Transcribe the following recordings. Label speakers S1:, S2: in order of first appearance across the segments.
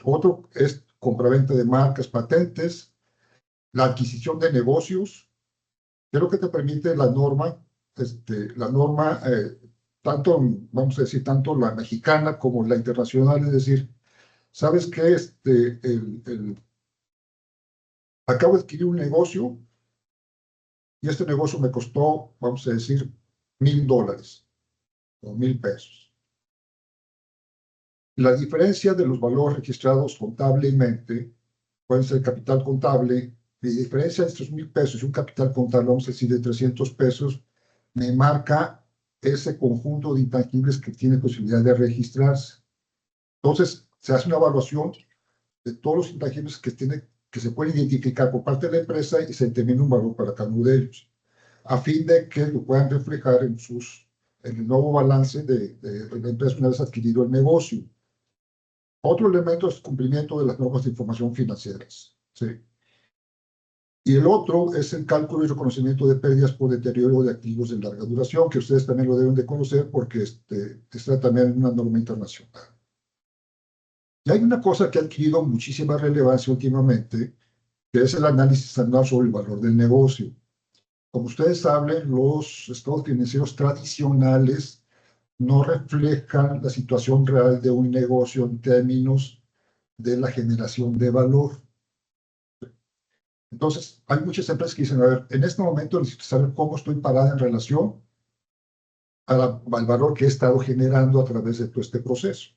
S1: Otro es compraventa de marcas, patentes, la adquisición de negocios. ¿Qué es lo que te permite la norma? La norma, tanto, vamos a decir, tanto la mexicana como la internacional, es decir, ¿sabes qué? Acabo de adquirir un negocio y este negocio me costó, vamos a decir, $1,000 o $1,000. La diferencia de los valores registrados contablemente puede ser capital contable. La diferencia de estos $1,000 y un capital contable, vamos a decir, de $300, me marca ese conjunto de intangibles que tiene posibilidad de registrarse. Entonces, se hace una evaluación de todos los intangibles que se pueden identificar por parte de la empresa y se determina un valor para cada uno de ellos, a fin de que lo puedan reflejar en el nuevo balance de la empresa una vez adquirido el negocio. Otro elemento es cumplimiento de las normas de información financieras. ¿Sí? Y el otro es el cálculo y reconocimiento de pérdidas por deterioro de activos de larga duración, que ustedes también lo deben de conocer porque está también en una norma internacional. Y hay una cosa que ha adquirido muchísima relevancia últimamente, que es el análisis anual sobre el valor del negocio. Como ustedes saben, los estados financieros tradicionales no reflejan la situación real de un negocio en términos de la generación de valor. Entonces, hay muchas empresas que dicen, a ver, en este momento necesito saber cómo estoy parada en relación al valor que he estado generando a través de todo este proceso.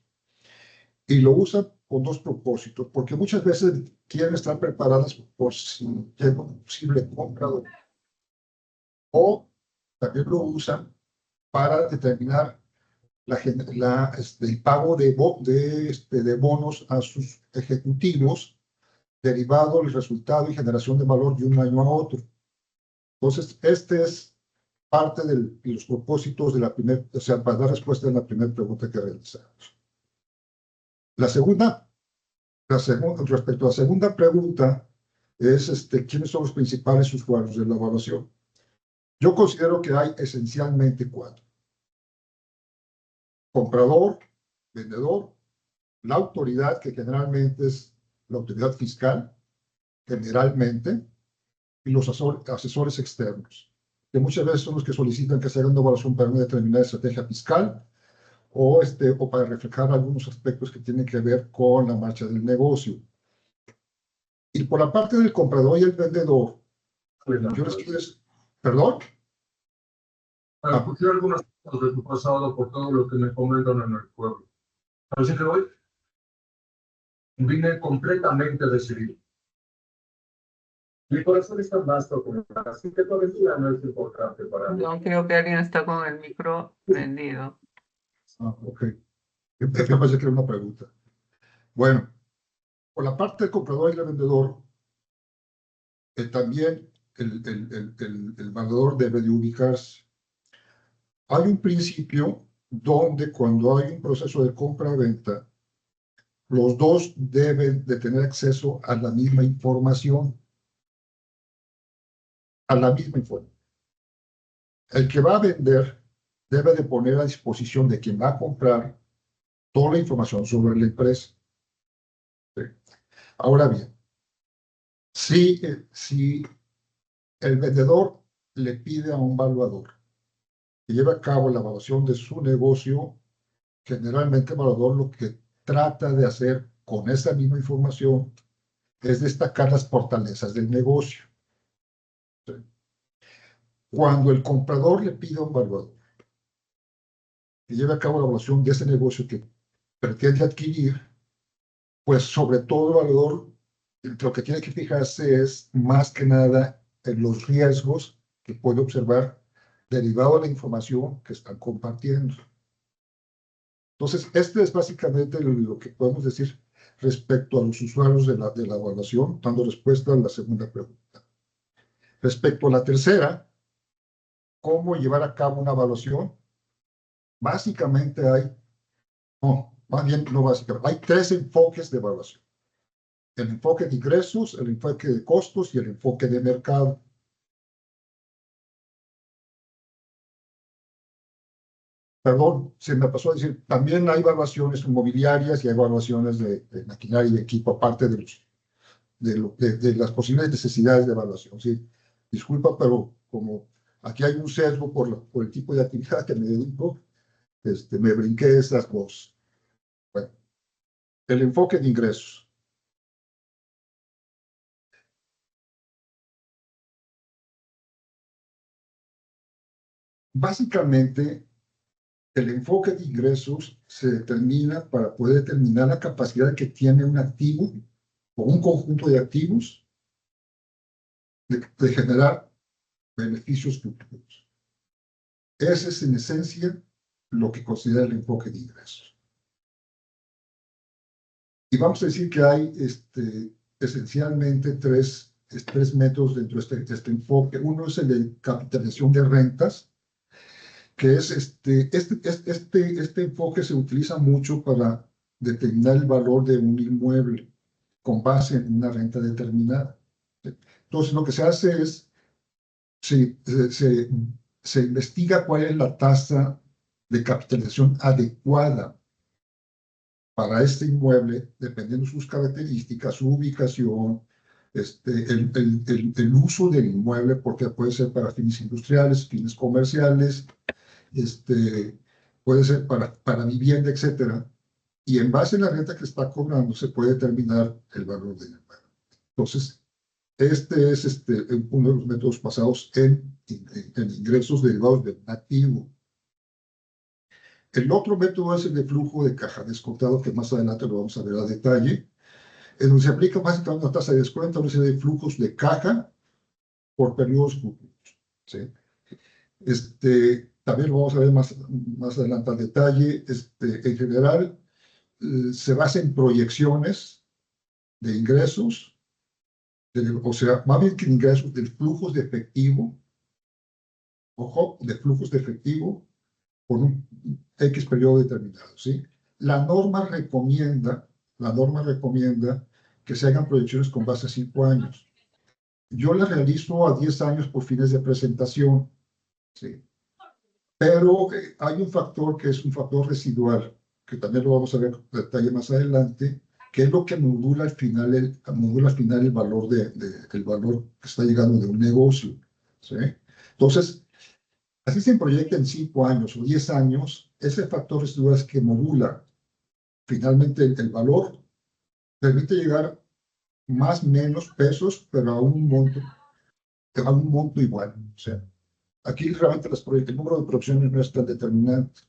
S1: Y lo usan con dos propósitos, porque muchas veces quieren estar preparadas por si llega un posible comprador, o también lo usan para determinar el pago de bonos a sus ejecutivos derivado del resultado y generación de valor de un año a otro. Entonces, este es parte de los propósitos de la primera, o sea, para dar respuesta a la primera pregunta que realizamos. Respecto a la segunda pregunta, es ¿quiénes son los principales usuarios de la evaluación? Yo considero que hay esencialmente cuatro: comprador, vendedor, la autoridad, que generalmente es la autoridad fiscal, generalmente, y los asesores externos, que muchas veces son los que solicitan que se haga una evaluación para una determinada estrategia fiscal o para reflejar algunos aspectos que tienen que ver con la marcha del negocio. Y por la parte del comprador y el vendedor, yo les quiero decir, ¿perdón?
S2: Escuché algunas cosas de tu pasado por todo lo que me comentan en el pueblo. Así que hoy vine completamente decidido. Mi corazón es tan vasto como así que tu aventura no es importante para mí.
S3: No, creo que alguien está con el micro prendido.
S1: Ok. Me parece que era una pregunta. Bueno, por la parte del comprador y el vendedor, también el vendedor debe de ubicarse. Hay un principio donde cuando hay un proceso de compra-venta, los dos deben de tener acceso a la misma información. A la misma información. El que va a vender debe de poner a disposición de quien va a comprar toda la información sobre la empresa. ¿Sí? Ahora bien, si el vendedor le pide a un valuador que lleve a cabo la evaluación de su negocio, generalmente el valuador lo que trata de hacer con esa misma información es destacar las fortalezas del negocio. ¿Sí? Cuando el comprador le pide a un valuador que lleve a cabo la evaluación de ese negocio que pretende adquirir, pues sobre todo el valuador lo que tiene que fijarse es más que nada en los riesgos que puede observar derivado de la información que están compartiendo. Entonces, este es básicamente lo que podemos decir respecto a los usuarios de la evaluación, dando respuesta a la segunda pregunta. Respecto a la tercera, ¿cómo llevar a cabo una evaluación? Básicamente más bien no básicamente, hay tres enfoques de evaluación: el enfoque de ingresos, el enfoque de costos y el enfoque de mercado. Perdón, se me pasó a decir, también hay evaluaciones inmobiliarias y hay evaluaciones de maquinaria y equipo, aparte de las posibles necesidades de evaluación. Sí, disculpa, pero como aquí hay un sesgo por el tipo de actividad que me dedico, me brinqué esas dos. Bueno, el enfoque de ingresos. Básicamente, el enfoque de ingresos se determina para poder determinar la capacidad que tiene un activo o un conjunto de activos de generar beneficios futuros. Ese es en esencia lo que considera el enfoque de ingresos. Y vamos a decir que hay esencialmente tres métodos dentro de este enfoque. Uno es el de capitalización de rentas, que es este enfoque se utiliza mucho para determinar el valor de un inmueble con base en una renta determinada. Entonces, lo que se hace es, se investiga cuál es la tasa de capitalización adecuada para este inmueble, dependiendo de sus características, su ubicación, el uso del inmueble, porque puede ser para fines industriales, fines comerciales, puede ser para vivienda, etcétera. Y en base a la renta que está cobrando se puede determinar el valor del inmueble. Entonces, este es uno de los métodos basados en ingresos derivados de un activo. El otro método es el de flujo de caja descontado, que más adelante lo vamos a ver a detalle, en donde se aplica básicamente una tasa de descuento, una serie de flujos de caja por periodos futuros. ¿Sí? También lo vamos a ver más adelante a detalle. En general, se basa en proyecciones de ingresos, o sea, más bien que ingresos de flujos de efectivo, ojo, de flujos de efectivo por un X periodo determinado, ¿sí? La norma recomienda que se hagan proyecciones con base a 5 años. Yo las realizo a 10 años por fines de presentación, ¿sí? Pero hay un factor que es un factor residual, que también lo vamos a ver en detalle más adelante, que es lo que modula al final el valor el valor que está llegando de un negocio, ¿sí? Entonces, así se proyecta en 5 años o 10 años, ese factor residual es que modula finalmente el valor, permite llegar más menos pesos, pero a un monto igual. O sea, aquí realmente el número de proyecciones no es tan determinante.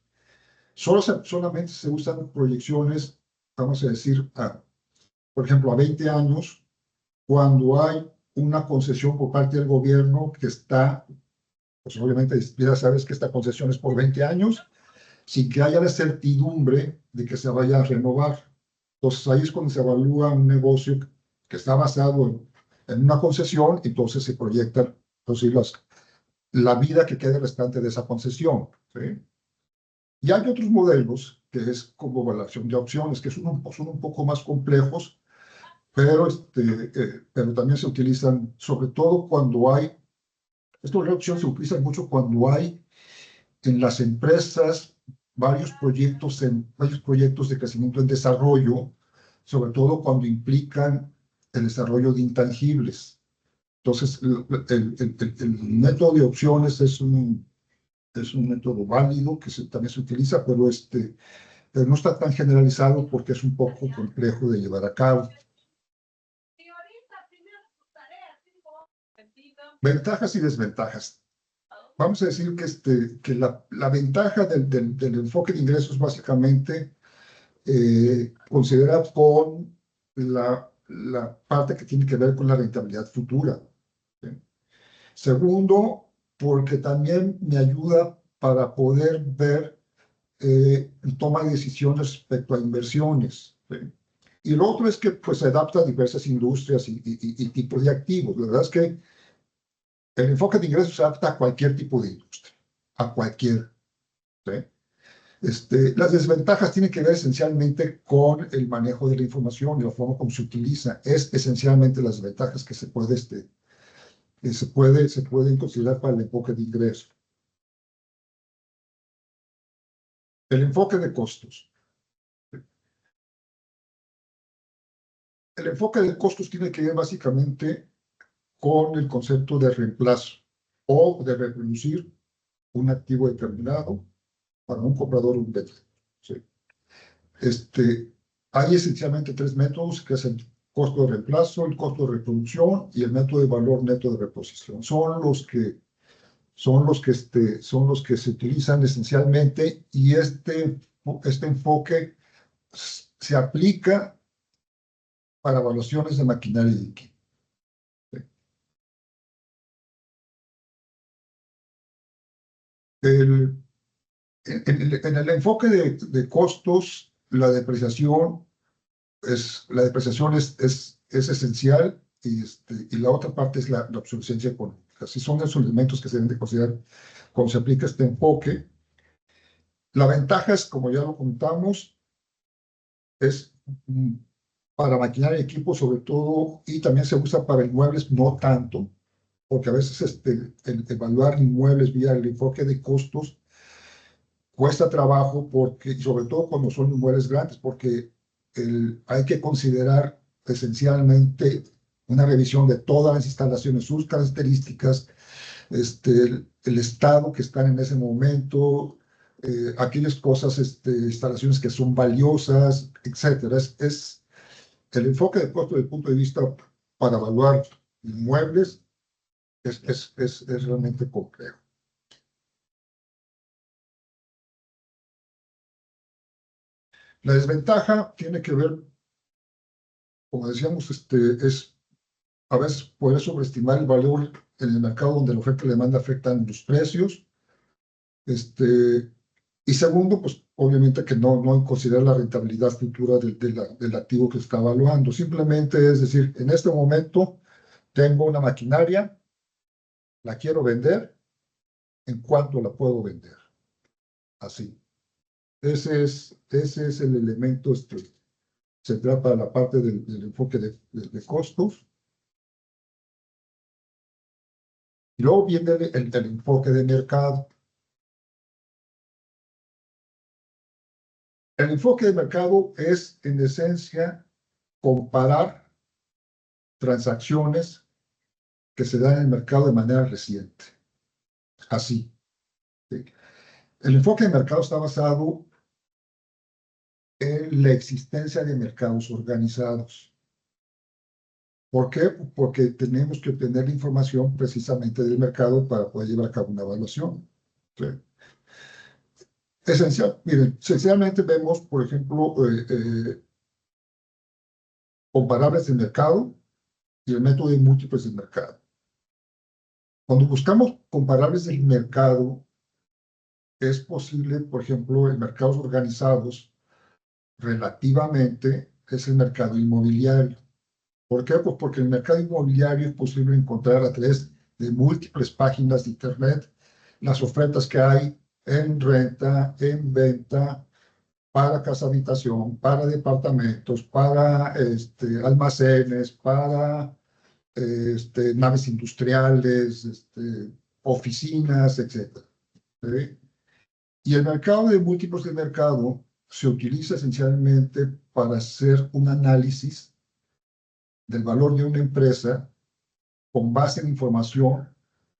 S1: Solamente se usan proyecciones, vamos a decir, por ejemplo, a 20 años, cuando hay una concesión por parte del gobierno que está, pues obviamente ya sabes que esta concesión es por 20 años, sin que haya la certidumbre de que se vaya a renovar. Entonces ahí es cuando se evalúa un negocio que está basado en una concesión, entonces se proyecta entonces, la vida que quede restante de esa concesión. ¿Sí? Y hay otros modelos, que es como evaluación de opciones, que son un poco más complejos, pero, pero también se utilizan, sobre todo cuando hay, estos de opciones se utilizan mucho cuando hay en las empresas varios proyectos de crecimiento en desarrollo, sobre todo cuando implican el desarrollo de intangibles. Entonces, el método de opciones es un método válido que también se utiliza, pero no está tan generalizado porque es un poco complejo de llevar a cabo. Ventajas y desventajas. Vamos a decir que la ventaja del enfoque de ingresos básicamente considera con la parte que tiene que ver con la rentabilidad futura. ¿Sí? Segundo, porque también me ayuda para poder ver toma de decisiones respecto a inversiones. ¿Sí? Y lo otro es que pues, se adapta a diversas industrias y tipos de activos. La verdad es que el enfoque de ingresos se adapta a cualquier tipo de industria, a cualquier. ¿Sí? Las desventajas tienen que ver esencialmente con el manejo de la información y la forma como se utiliza. Es esencialmente las ventajas que se pueden considerar para el enfoque de ingreso. El enfoque de costos. El enfoque de costos tiene que ver básicamente con el concepto de reemplazo o de reproducir un activo determinado para un comprador o un vendedor. ¿Sí? Hay esencialmente tres métodos, que es el costo de reemplazo, el costo de reproducción y el método de valor neto de reposición. Son los que se utilizan esencialmente, y este enfoque se aplica para evaluaciones de maquinaria y equipo. En el enfoque de costos, la depreciación es esencial, y la otra parte es la obsolescencia económica. Así son esos elementos que se deben de considerar cuando se aplica este enfoque. La ventaja es, como ya lo comentamos, es para maquinaria y equipo sobre todo, y también se usa para inmuebles no tanto, porque a veces el evaluar inmuebles vía el enfoque de costos cuesta trabajo, porque, y sobre todo cuando son inmuebles grandes, porque hay que considerar esencialmente una revisión de todas las instalaciones, sus características, el estado que están en ese momento, aquellas cosas, instalaciones que son valiosas, etcétera. Es el enfoque de costo desde el punto de vista para evaluar inmuebles es realmente complejo. La desventaja tiene que ver, como decíamos, es a veces poder sobreestimar el valor en el mercado donde la oferta y la demanda afectan los precios. Y segundo, pues obviamente que no considera la rentabilidad futura del activo que está evaluando. Simplemente es decir, en este momento tengo una maquinaria, la quiero vender, ¿en cuánto la puedo vender? Así. Ese es el elemento central para la parte del enfoque de costos. Y luego viene el enfoque de mercado. El enfoque de mercado es, en esencia, comparar transacciones que se dan en el mercado de manera reciente. Así. ¿Sí? El enfoque de mercado está basado en la existencia de mercados organizados. ¿Por qué? Porque tenemos que obtener la información precisamente del mercado para poder llevar a cabo una evaluación. ¿Sí? Miren, esencialmente vemos, por ejemplo, comparables del mercado y el método de múltiples del mercado. Cuando buscamos comparables del mercado, es posible, por ejemplo, en mercados organizados, relativamente, es el mercado inmobiliario. ¿Por qué? Pues porque el mercado inmobiliario es posible encontrar a través de múltiples páginas de Internet las ofertas que hay en renta, en venta, para casa habitación, para departamentos, para almacenes, para naves industriales, oficinas, etc. ¿Sí? Y el mercado de múltiplos de mercado se utiliza esencialmente para hacer un análisis del valor de una empresa con base en información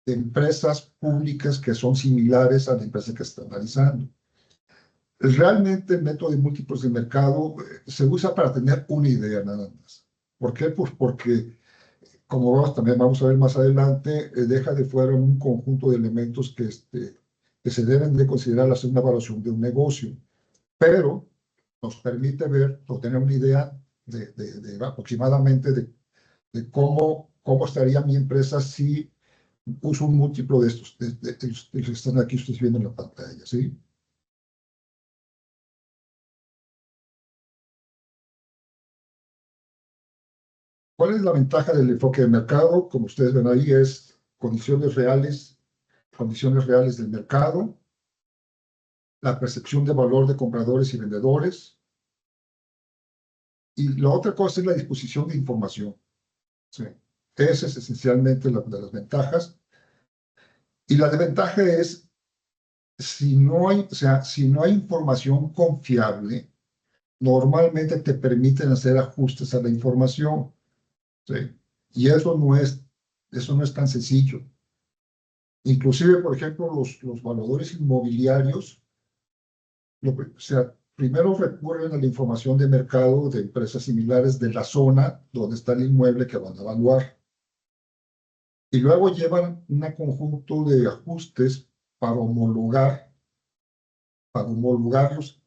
S1: de empresas públicas que son similares a la empresa que está analizando. Realmente el método de múltiplos de mercado se usa para tener una idea nada más. ¿Por qué? Pues porque, como también vamos a ver más adelante, deja de fuera un conjunto de elementos que se deben de considerar al hacer una evaluación de un negocio, pero nos permite ver o tener una idea aproximadamente de cómo estaría mi empresa si uso un múltiplo de estos, de los que están aquí ustedes viendo en la pantalla, ¿sí? ¿Cuál es la ventaja del enfoque de mercado? Como ustedes ven ahí, es condiciones reales del mercado, la percepción de valor de compradores y vendedores, y la otra cosa es la disposición de información. ¿Sí? Esa es esencialmente la de las ventajas. Y la desventaja es si no hay, o sea, si no hay información confiable, normalmente te permiten hacer ajustes a la información, ¿sí? Y eso no es tan sencillo. Inclusive, por ejemplo, los valores inmobiliarios, o sea, primero recurren a la información de mercado de empresas similares de la zona donde está el inmueble que van a evaluar. Y luego llevan un conjunto de ajustes para homologar,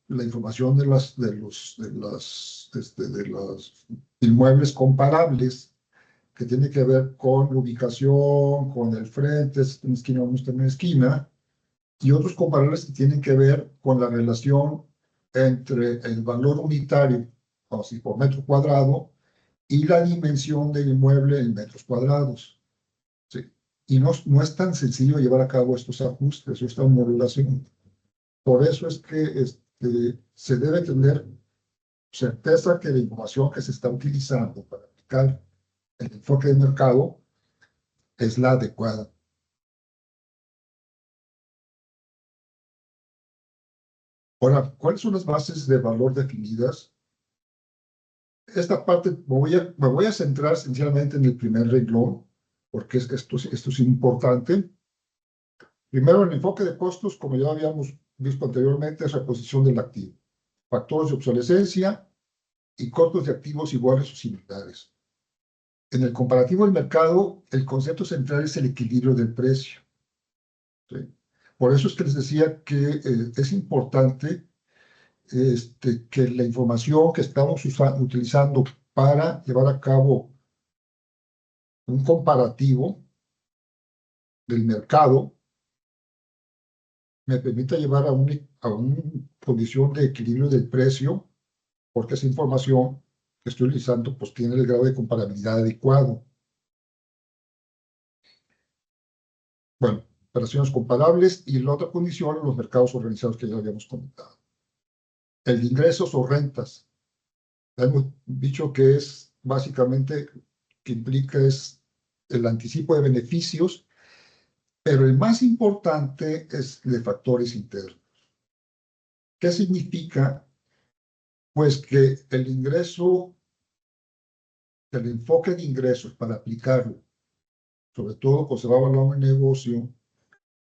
S1: la información de los inmuebles comparables que tiene que ver con la ubicación, con el frente, es una esquina o no está en una esquina, y otros comparables que tienen que ver con la relación entre el valor unitario, así por metro cuadrado, y la dimensión del inmueble en metros cuadrados. ¿Sí? Y no es tan sencillo llevar a cabo estos ajustes o esta homologación. Por eso es que se debe tener certeza que la información que se está utilizando para aplicar el enfoque de mercado es la adecuada. Ahora, ¿cuáles son las bases de valor definidas? Esta parte me voy a centrar esencialmente en el primer renglón, porque esto es importante. Primero, el enfoque de costos, como ya habíamos visto anteriormente, es reposición del activo, factores de obsolescencia y costos de activos iguales o similares. En el comparativo del mercado, el concepto central es el equilibrio del precio, ¿sí? Por eso es que les decía que es importante que la información que estamos utilizando para llevar a cabo un comparativo del mercado me permita llevar a una condición de equilibrio del precio, porque esa información que estoy utilizando pues tiene el grado de comparabilidad adecuado. Bueno, operaciones comparables y la otra condición, los mercados organizados que ya habíamos comentado. El de ingresos o rentas. Hemos dicho que es básicamente, que implica es el anticipo de beneficios, pero el más importante es de factores internos. ¿Qué significa? Pues que el ingreso, el enfoque de ingresos para aplicarlo, sobre todo cuando se va a evaluar un negocio,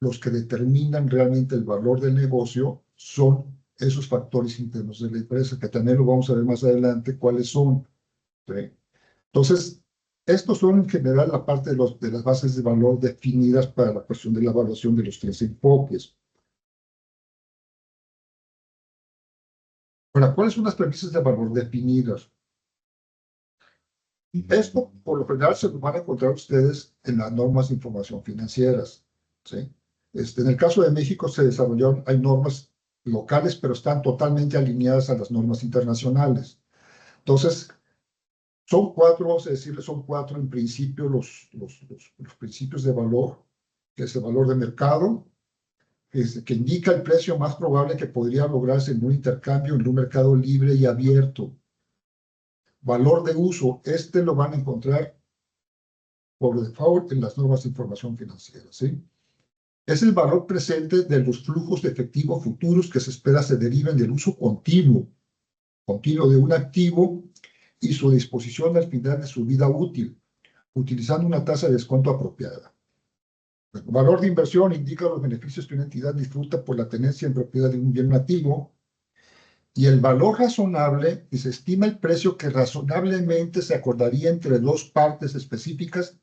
S1: los que determinan realmente el valor del negocio son esos factores internos de la empresa, que también lo vamos a ver más adelante cuáles son, ¿sí? Entonces, estos son en general la parte de las bases de valor definidas para la cuestión de la evaluación de los tres enfoques. Ahora, ¿cuáles son las premisas de valor definidas? Esto, por lo general, se lo van a encontrar ustedes en las normas de información financieras, ¿sí? En el caso de México se desarrollaron, hay normas locales, pero están totalmente alineadas a las normas internacionales. Entonces, son cuatro, vamos a decirle, son cuatro en principio los principios de valor, que es el valor de mercado, que indica el precio más probable que podría lograrse en un intercambio en un mercado libre y abierto. Valor de uso, lo van a encontrar por default en las normas de información financiera, ¿sí? Es el valor presente de los flujos de efectivo futuros que se espera se deriven del uso continuo de un activo y su disposición al final de su vida útil, utilizando una tasa de descuento apropiada. El valor de inversión indica los beneficios que una entidad disfruta por la tenencia en propiedad de un bien nativo, y el valor razonable, se estima el precio que razonablemente se acordaría entre dos partes específicas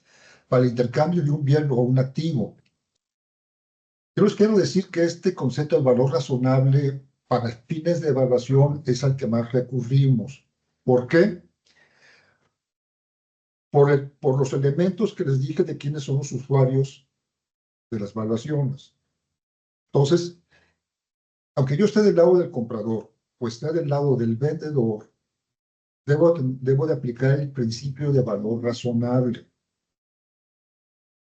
S1: para el intercambio de un bien o un activo. Yo les quiero decir que este concepto de valor razonable para fines de evaluación es al que más recurrimos. ¿Por qué? Por los elementos que les dije de quiénes son los usuarios de las evaluaciones. Entonces, aunque yo esté del lado del comprador o esté del lado del vendedor, debo de aplicar el principio de valor razonable.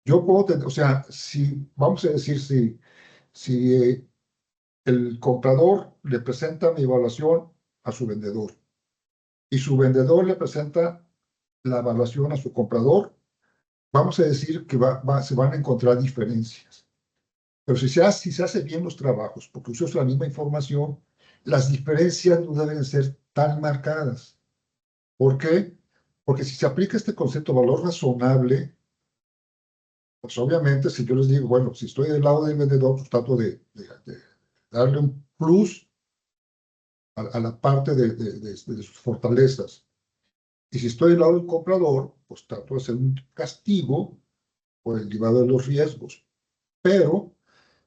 S1: Yo puedo tener, o sea, si, vamos a decir, si el comprador le presenta mi evaluación a su vendedor y su vendedor le presenta la evaluación a su comprador, vamos a decir que se van a encontrar diferencias. Pero si se hace bien los trabajos, porque usas la misma información, las diferencias no deben ser tan marcadas. ¿Por qué? Porque si se aplica este concepto de valor razonable, pues obviamente si yo les digo, bueno, si estoy del lado del vendedor, pues trato de darle un plus a la parte de sus fortalezas. Y si estoy del lado del comprador, pues trato de hacer un castigo por el llevado de los riesgos. Pero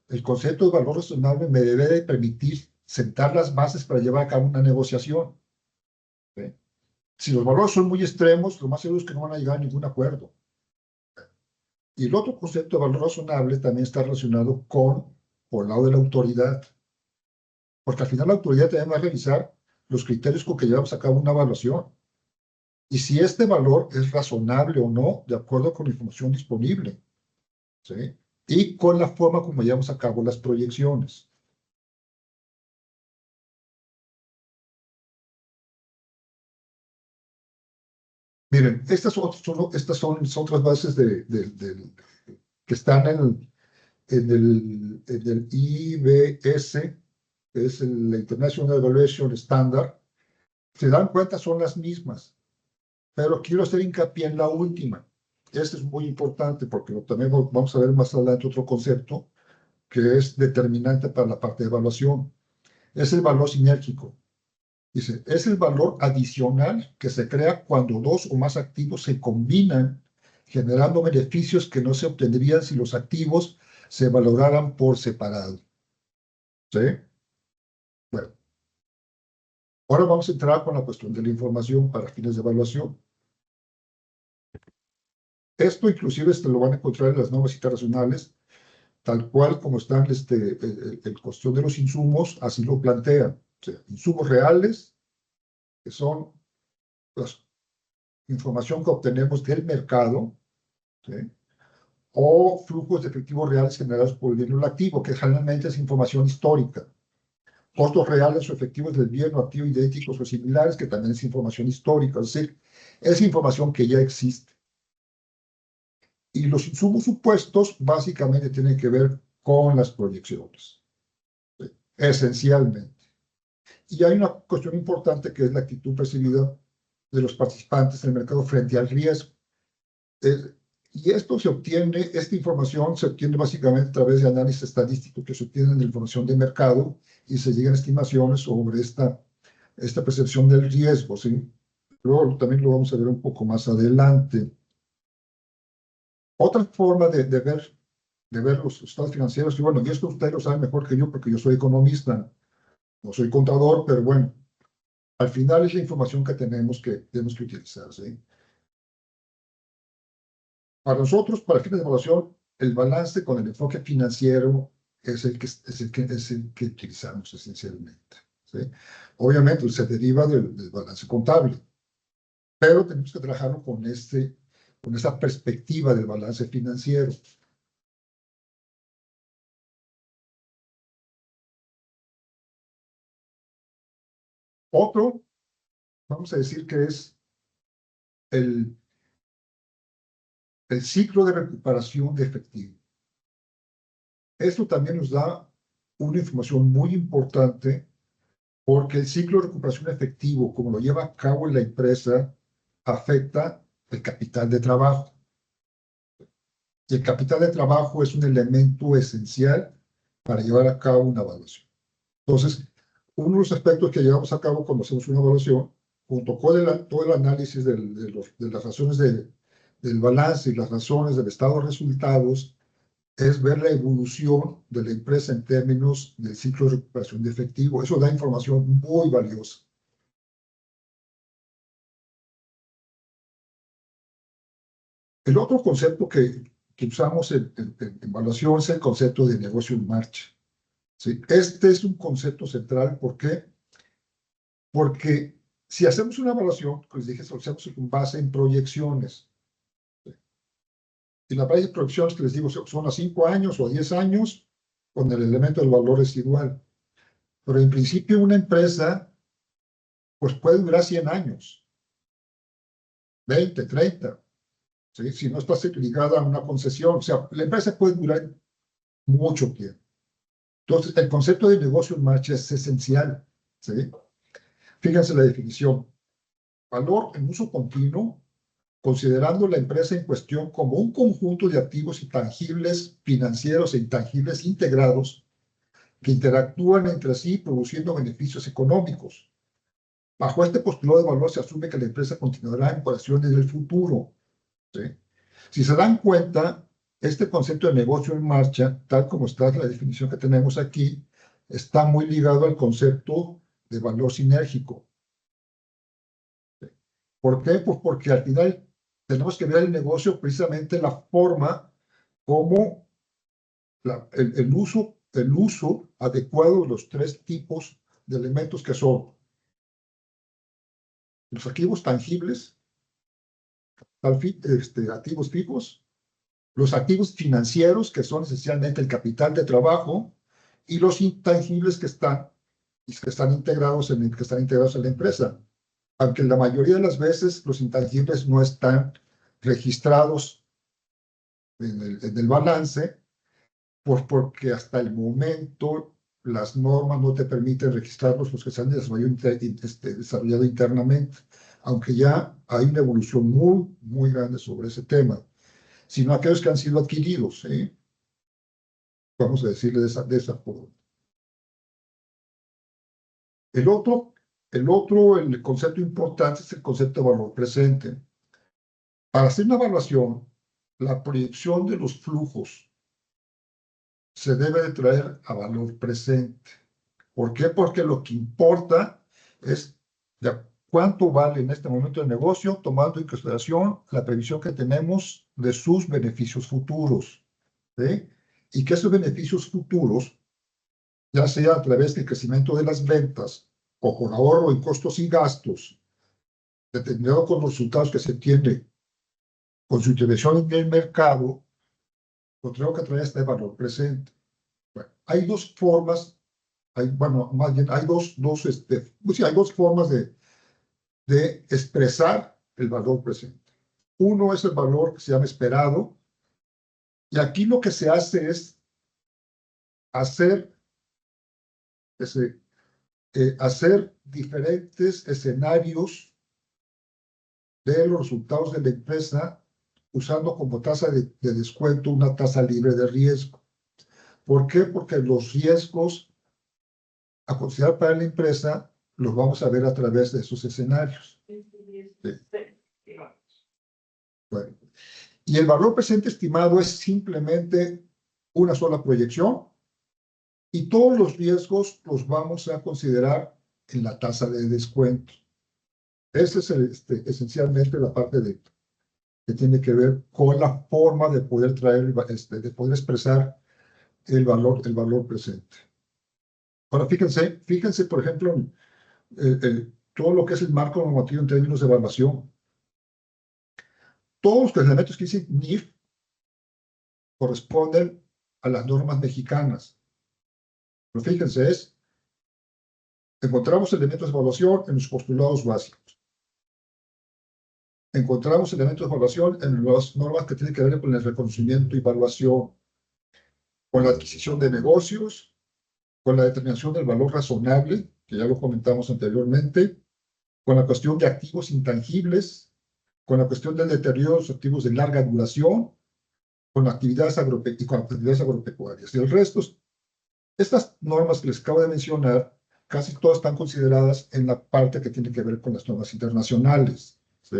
S1: el concepto de valor razonable me debe de permitir sentar las bases para llevar a cabo una negociación. ¿Sí? Si los valores son muy extremos, lo más seguro es que no van a llegar a ningún acuerdo. Y el otro concepto de valor razonable también está relacionado por el lado de la autoridad. Porque al final la autoridad también va a revisar los criterios con que llevamos a cabo una evaluación. Y si este valor es razonable o no, de acuerdo con la información disponible. ¿Sí? Y con la forma como llevamos a cabo las proyecciones. Miren, estas son otras bases que están en el IBS, que es el International Evaluation Standard. Se dan cuenta, son las mismas, pero quiero hacer hincapié en la última. Este es muy importante porque también vamos a ver más adelante otro concepto que es determinante para la parte de evaluación. Es el valor sinérgico. Dice, es el valor adicional que se crea cuando dos o más activos se combinan, generando beneficios que no se obtendrían si los activos se valoraran por separado. ¿Sí? Bueno, ahora vamos a entrar con la cuestión de la información para fines de evaluación. Esto inclusive lo van a encontrar en las normas internacionales, tal cual como están el cuestión de los insumos, así lo plantean. O sea, insumos reales, que son la información que obtenemos del mercado, ¿sí? O flujos de efectivos reales generados por el bien o el activo, que generalmente es información histórica. Costos reales o efectivos del bien o activo idénticos o similares, que también es información histórica, es decir, es información que ya existe. Y los insumos supuestos básicamente tienen que ver con las proyecciones, ¿sí? Esencialmente. Y hay una cuestión importante que es la actitud percibida de los participantes en el mercado frente al riesgo. Y esta información se obtiene básicamente a través de análisis estadístico que se obtiene de información de mercado y se llegan a estimaciones sobre esta percepción del riesgo, ¿sí? Luego también lo vamos a ver un poco más adelante. Otra forma de ver los estados financieros, y bueno, y esto ustedes lo saben mejor que yo porque yo soy economista, no soy contador, pero bueno, al final es la información que tenemos que utilizar, ¿sí? Para nosotros, para fines de evaluación, el balance con el enfoque financiero es el que utilizamos esencialmente, ¿sí? Obviamente se deriva del balance contable, pero tenemos que trabajarlo con esa perspectiva del balance financiero. Otro, vamos a decir que es el ciclo de recuperación de efectivo. Esto también nos da una información muy importante porque el ciclo de recuperación efectivo, como lo lleva a cabo la empresa, afecta el capital de trabajo. Y el capital de trabajo es un elemento esencial para llevar a cabo una evaluación. Entonces, uno de los aspectos que llevamos a cabo cuando hacemos una evaluación, junto con todo el análisis de las razones del balance y las razones del estado de resultados, es ver la evolución de la empresa en términos del ciclo de recuperación de efectivo. Eso da información muy valiosa. El otro concepto que usamos en evaluación es el concepto de negocio en marcha, ¿sí? Este es un concepto central. ¿Por qué? Porque si hacemos una evaluación, como les dije, lo hacemos con base en proyecciones, ¿sí? Y la base de proyecciones que les digo son a 5 años o a 10 años, con el elemento del valor residual. Pero en principio una empresa pues puede durar 100 años, 20, 30, ¿sí? Si no está ligada a una concesión. O sea, la empresa puede durar mucho tiempo. Entonces, el concepto de negocio en marcha es esencial, ¿sí? Fíjense la definición. Valor en uso continuo, considerando la empresa en cuestión como un conjunto de activos intangibles, financieros e intangibles integrados que interactúan entre sí produciendo beneficios económicos. Bajo este postulado de valor se asume que la empresa continuará en operaciones del futuro, ¿sí? Si se dan cuenta, este concepto de negocio en marcha, tal como está la definición que tenemos aquí, está muy ligado al concepto de valor sinérgico. ¿Por qué? Pues porque al final tenemos que ver el negocio precisamente la forma como el uso adecuado de los tres tipos de elementos que son los activos tangibles, activos fijos, los activos financieros, que son esencialmente el capital de trabajo, y los intangibles que están integrados en la empresa. Aunque la mayoría de las veces los intangibles no están registrados en el balance, pues porque hasta el momento las normas no te permiten registrarlos los que se han desarrollado internamente, aunque ya hay una evolución muy, muy grande sobre ese tema, sino aquellos que han sido adquiridos, ¿sí? Vamos a decirle de esa forma. El concepto importante es el concepto de valor presente. Para hacer una evaluación, la proyección de los flujos se debe de traer a valor presente. ¿Por qué? Porque lo que importa es de cuánto vale en este momento el negocio, tomando en consideración la previsión que tenemos de sus beneficios futuros, ¿sí? Y que esos beneficios futuros, ya sea a través del crecimiento de las ventas o por ahorro en costos y gastos, determinado con los resultados que se tiene con su intervención en el mercado, lo tengo que traer este valor presente. Bueno, hay dos formas, más bien hay hay dos formas de expresar el valor presente. Uno es el valor que se llama esperado, y aquí lo que se hace es hacer diferentes escenarios de los resultados de la empresa usando como tasa de descuento una tasa libre de riesgo. ¿Por qué? Porque los riesgos a considerar para la empresa los vamos a ver a través de esos escenarios. Sí. Bueno. Y el valor presente estimado es simplemente una sola proyección y todos los riesgos los vamos a considerar en la tasa de descuento. Esa es esencialmente la parte que tiene que ver con la forma de poder de poder expresar el valor presente. Ahora, fíjense, por ejemplo, todo lo que es el marco normativo en términos de evaluación. Todos los elementos que dicen NIF corresponden a las normas mexicanas. Pero fíjense, encontramos elementos de evaluación en los postulados básicos. Encontramos elementos de evaluación en las normas que tienen que ver con el reconocimiento y evaluación, con la adquisición de negocios, con la determinación del valor razonable, que ya lo comentamos anteriormente, con la cuestión de activos intangibles, con la cuestión del deterioro de los activos de larga duración, con actividades agropecuarias. Y el resto, estas normas que les acabo de mencionar, casi todas están consideradas en la parte que tiene que ver con las normas internacionales, ¿sí?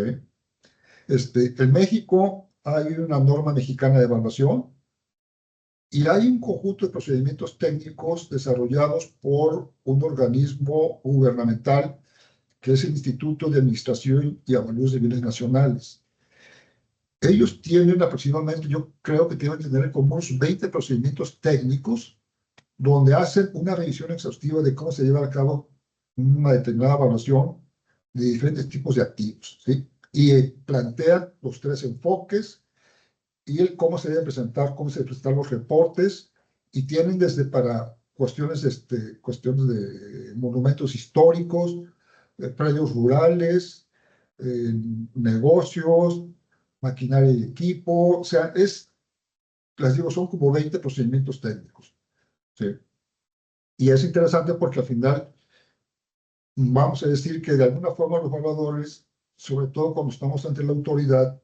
S1: En México hay una norma mexicana de evaluación y hay un conjunto de procedimientos técnicos desarrollados por un organismo gubernamental que es el Instituto de Administración y Avalúos de Bienes Nacionales. Ellos tienen aproximadamente, yo creo que tienen que tener como unos 20 procedimientos técnicos donde hacen una revisión exhaustiva de cómo se lleva a cabo una determinada evaluación de diferentes tipos de activos, ¿sí? Y plantean los tres enfoques y cómo se deben presentar, cómo se deben presentar los reportes, y tienen desde para cuestiones de monumentos históricos, predios rurales, negocios, maquinaria y equipo, o sea, es les digo, son como 20 procedimientos técnicos. ¿Sí? Y es interesante porque al final vamos a decir que de alguna forma los evaluadores, sobre todo cuando estamos ante la autoridad,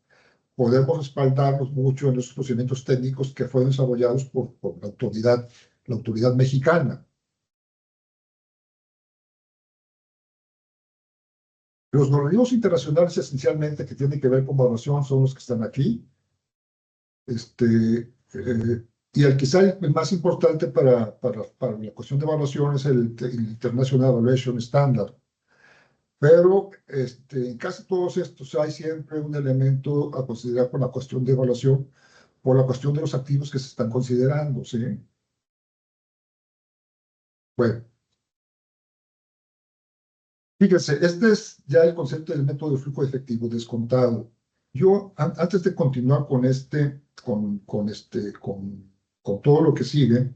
S1: podemos respaldarnos mucho en los procedimientos técnicos que fueron desarrollados por la autoridad mexicana. Los organismos internacionales esencialmente que tienen que ver con evaluación son los que están aquí. Y el quizá el más importante para la cuestión de evaluación es el International Evaluation Standard. Pero en casi todos estos hay siempre un elemento a considerar por la cuestión de evaluación, por la cuestión de los activos que se están considerando, ¿sí? Bueno, fíjense, este es ya el concepto del método de flujo efectivo descontado. Yo, antes de continuar con todo lo que sigue,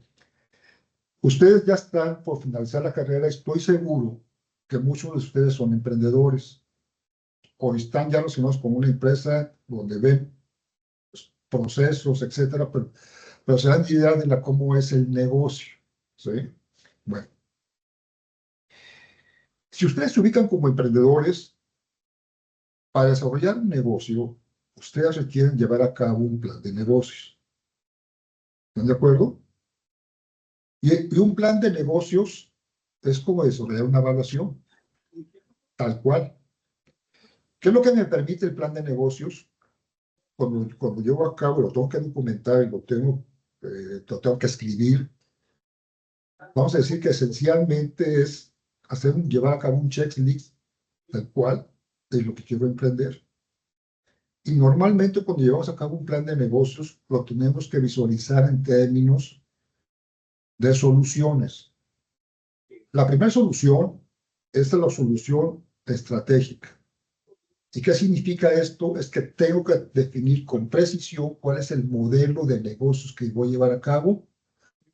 S1: ustedes ya están por finalizar la carrera, estoy seguro que muchos de ustedes son emprendedores o están ya relacionados con una empresa donde ven procesos, etcétera, pero se dan idea de cómo es el negocio, ¿sí? Bueno, si ustedes se ubican como emprendedores, para desarrollar un negocio, ustedes requieren llevar a cabo un plan de negocios. ¿Están de acuerdo? Y un plan de negocios es como desarrollar una evaluación, tal cual. ¿Qué es lo que me permite el plan de negocios? Cuando llevo a cabo, lo tengo que documentar y lo tengo que escribir. Vamos a decir que esencialmente es llevar a cabo un checklist tal cual de lo que quiero emprender. Y normalmente cuando llevamos a cabo un plan de negocios, lo tenemos que visualizar en términos de soluciones. La primera solución es la solución estratégica. ¿Y qué significa esto? Es que tengo que definir con precisión cuál es el modelo de negocios que voy a llevar a cabo,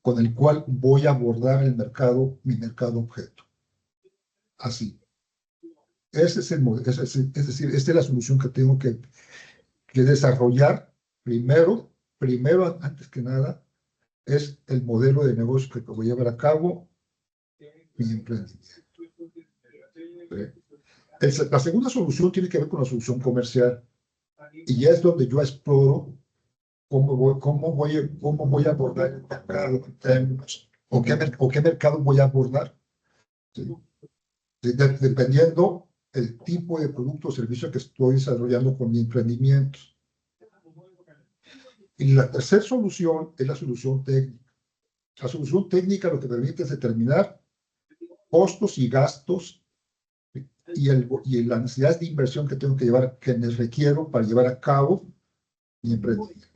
S1: con el cual voy a abordar el mercado, mi mercado objeto. Así. Ese es el modelo, es decir, esta es la solución que tengo que desarrollar primero, antes que nada, es el modelo de negocio que voy a llevar a cabo, mi emprendimiento. La segunda solución tiene que ver con la solución comercial. Y ya es donde yo exploro cómo voy a abordar el mercado en términos, o qué mercado voy a abordar. ¿Sí? Dependiendo el tipo de producto o servicio que estoy desarrollando con mi emprendimiento. Y la tercera solución es la solución técnica. La solución técnica lo que permite es determinar costos y gastos y la necesidad de inversión que me requiero para llevar a cabo mi emprendimiento.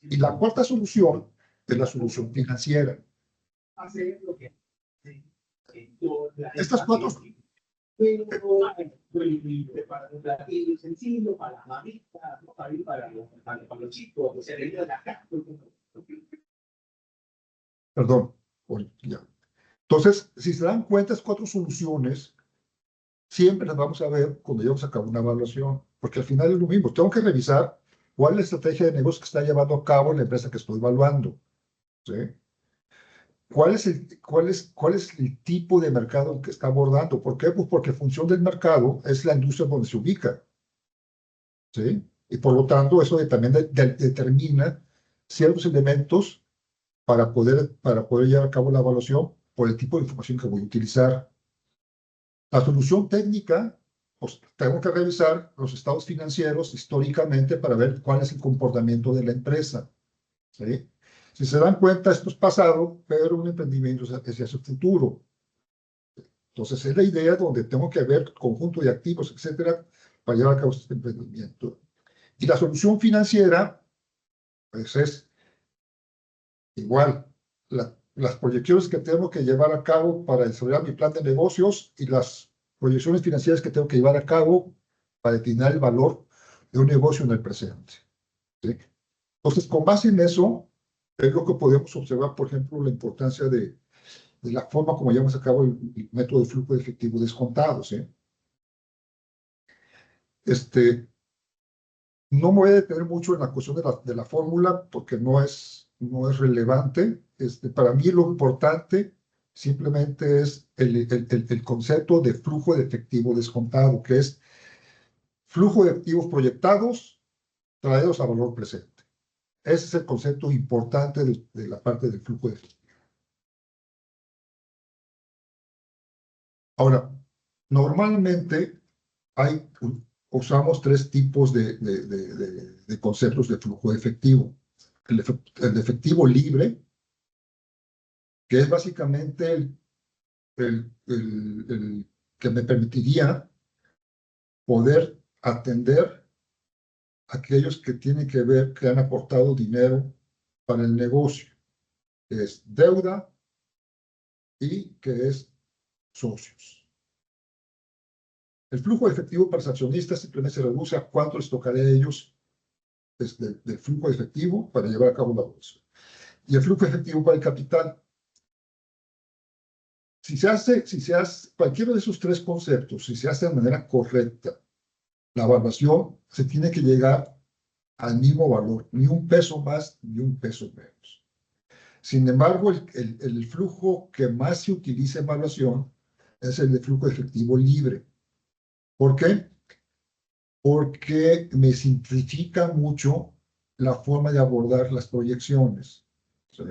S1: Y la cuarta solución es la solución financiera. Estas cuatro. Perdón. Ya. Entonces, si se dan cuenta, estas cuatro soluciones siempre las vamos a ver cuando llevamos a cabo una evaluación, porque al final es lo mismo. Tengo que revisar cuál es la estrategia de negocio que está llevando a cabo la empresa que estoy evaluando. ¿Sí? ¿Cuál es el tipo de mercado que está abordando? ¿Por qué? Pues porque en función del mercado es la industria donde se ubica. ¿Sí? Y por lo tanto, eso también determina ciertos elementos para poder llevar a cabo la evaluación por el tipo de información que voy a utilizar. La solución técnica, pues tengo que revisar los estados financieros históricamente para ver cuál es el comportamiento de la empresa. ¿Sí? Si se dan cuenta, esto es pasado, pero un emprendimiento es hacia su futuro. Entonces, es la idea donde tengo que ver conjunto de activos, etcétera, para llevar a cabo este emprendimiento. Y la solución financiera, pues es igual. Las proyecciones que tengo que llevar a cabo para desarrollar mi plan de negocios y las proyecciones financieras que tengo que llevar a cabo para determinar el valor de un negocio en el presente. ¿Sí? Entonces, con base en eso, es lo que podemos observar, por ejemplo, la importancia de la forma como llevamos a cabo el método de flujo de efectivo descontado. ¿Sí? No me voy a detener mucho en la cuestión de la fórmula porque no es relevante. Para mí lo importante simplemente es el concepto de flujo de efectivo descontado, que es flujo de activos proyectados traídos a valor presente. Ese es el concepto importante de la parte del flujo de efectivo. Ahora, normalmente usamos tres tipos de conceptos de flujo de efectivo. El efectivo libre, que es básicamente el que me permitiría poder atender a aquellos que tienen que ver, que han aportado dinero para el negocio, que es deuda y que es socios. El flujo de efectivo para los accionistas simplemente se reduce a cuánto les tocará a ellos del flujo de efectivo para llevar a cabo la operación. Y el flujo de efectivo para el capital. Si se hace cualquiera de esos tres conceptos, si se hace de manera correcta, la evaluación se tiene que llegar al mismo valor, ni un peso más ni un peso menos. Sin embargo, el flujo que más se utiliza en evaluación es el de flujo de efectivo libre. ¿Por qué? Porque me simplifica mucho la forma de abordar las proyecciones. ¿Sí?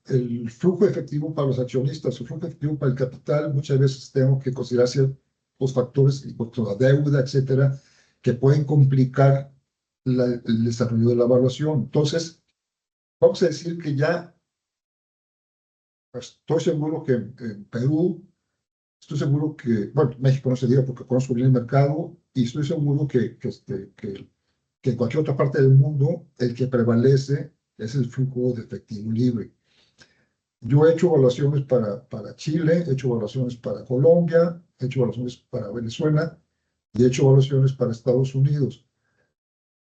S1: El flujo efectivo para los accionistas, el flujo efectivo para el capital, muchas veces tengo que considerar ciertos factores, la deuda, etcétera, que pueden complicar el desarrollo de la evaluación. Entonces, vamos a decir que ya estoy seguro que en Perú, estoy seguro que, bueno, México no se diga porque conozco bien el mercado, y estoy seguro que en cualquier otra parte del mundo el que prevalece es el flujo de efectivo libre. Yo he hecho evaluaciones para Chile, he hecho evaluaciones para Colombia, he hecho evaluaciones para Venezuela y he hecho evaluaciones para Estados Unidos.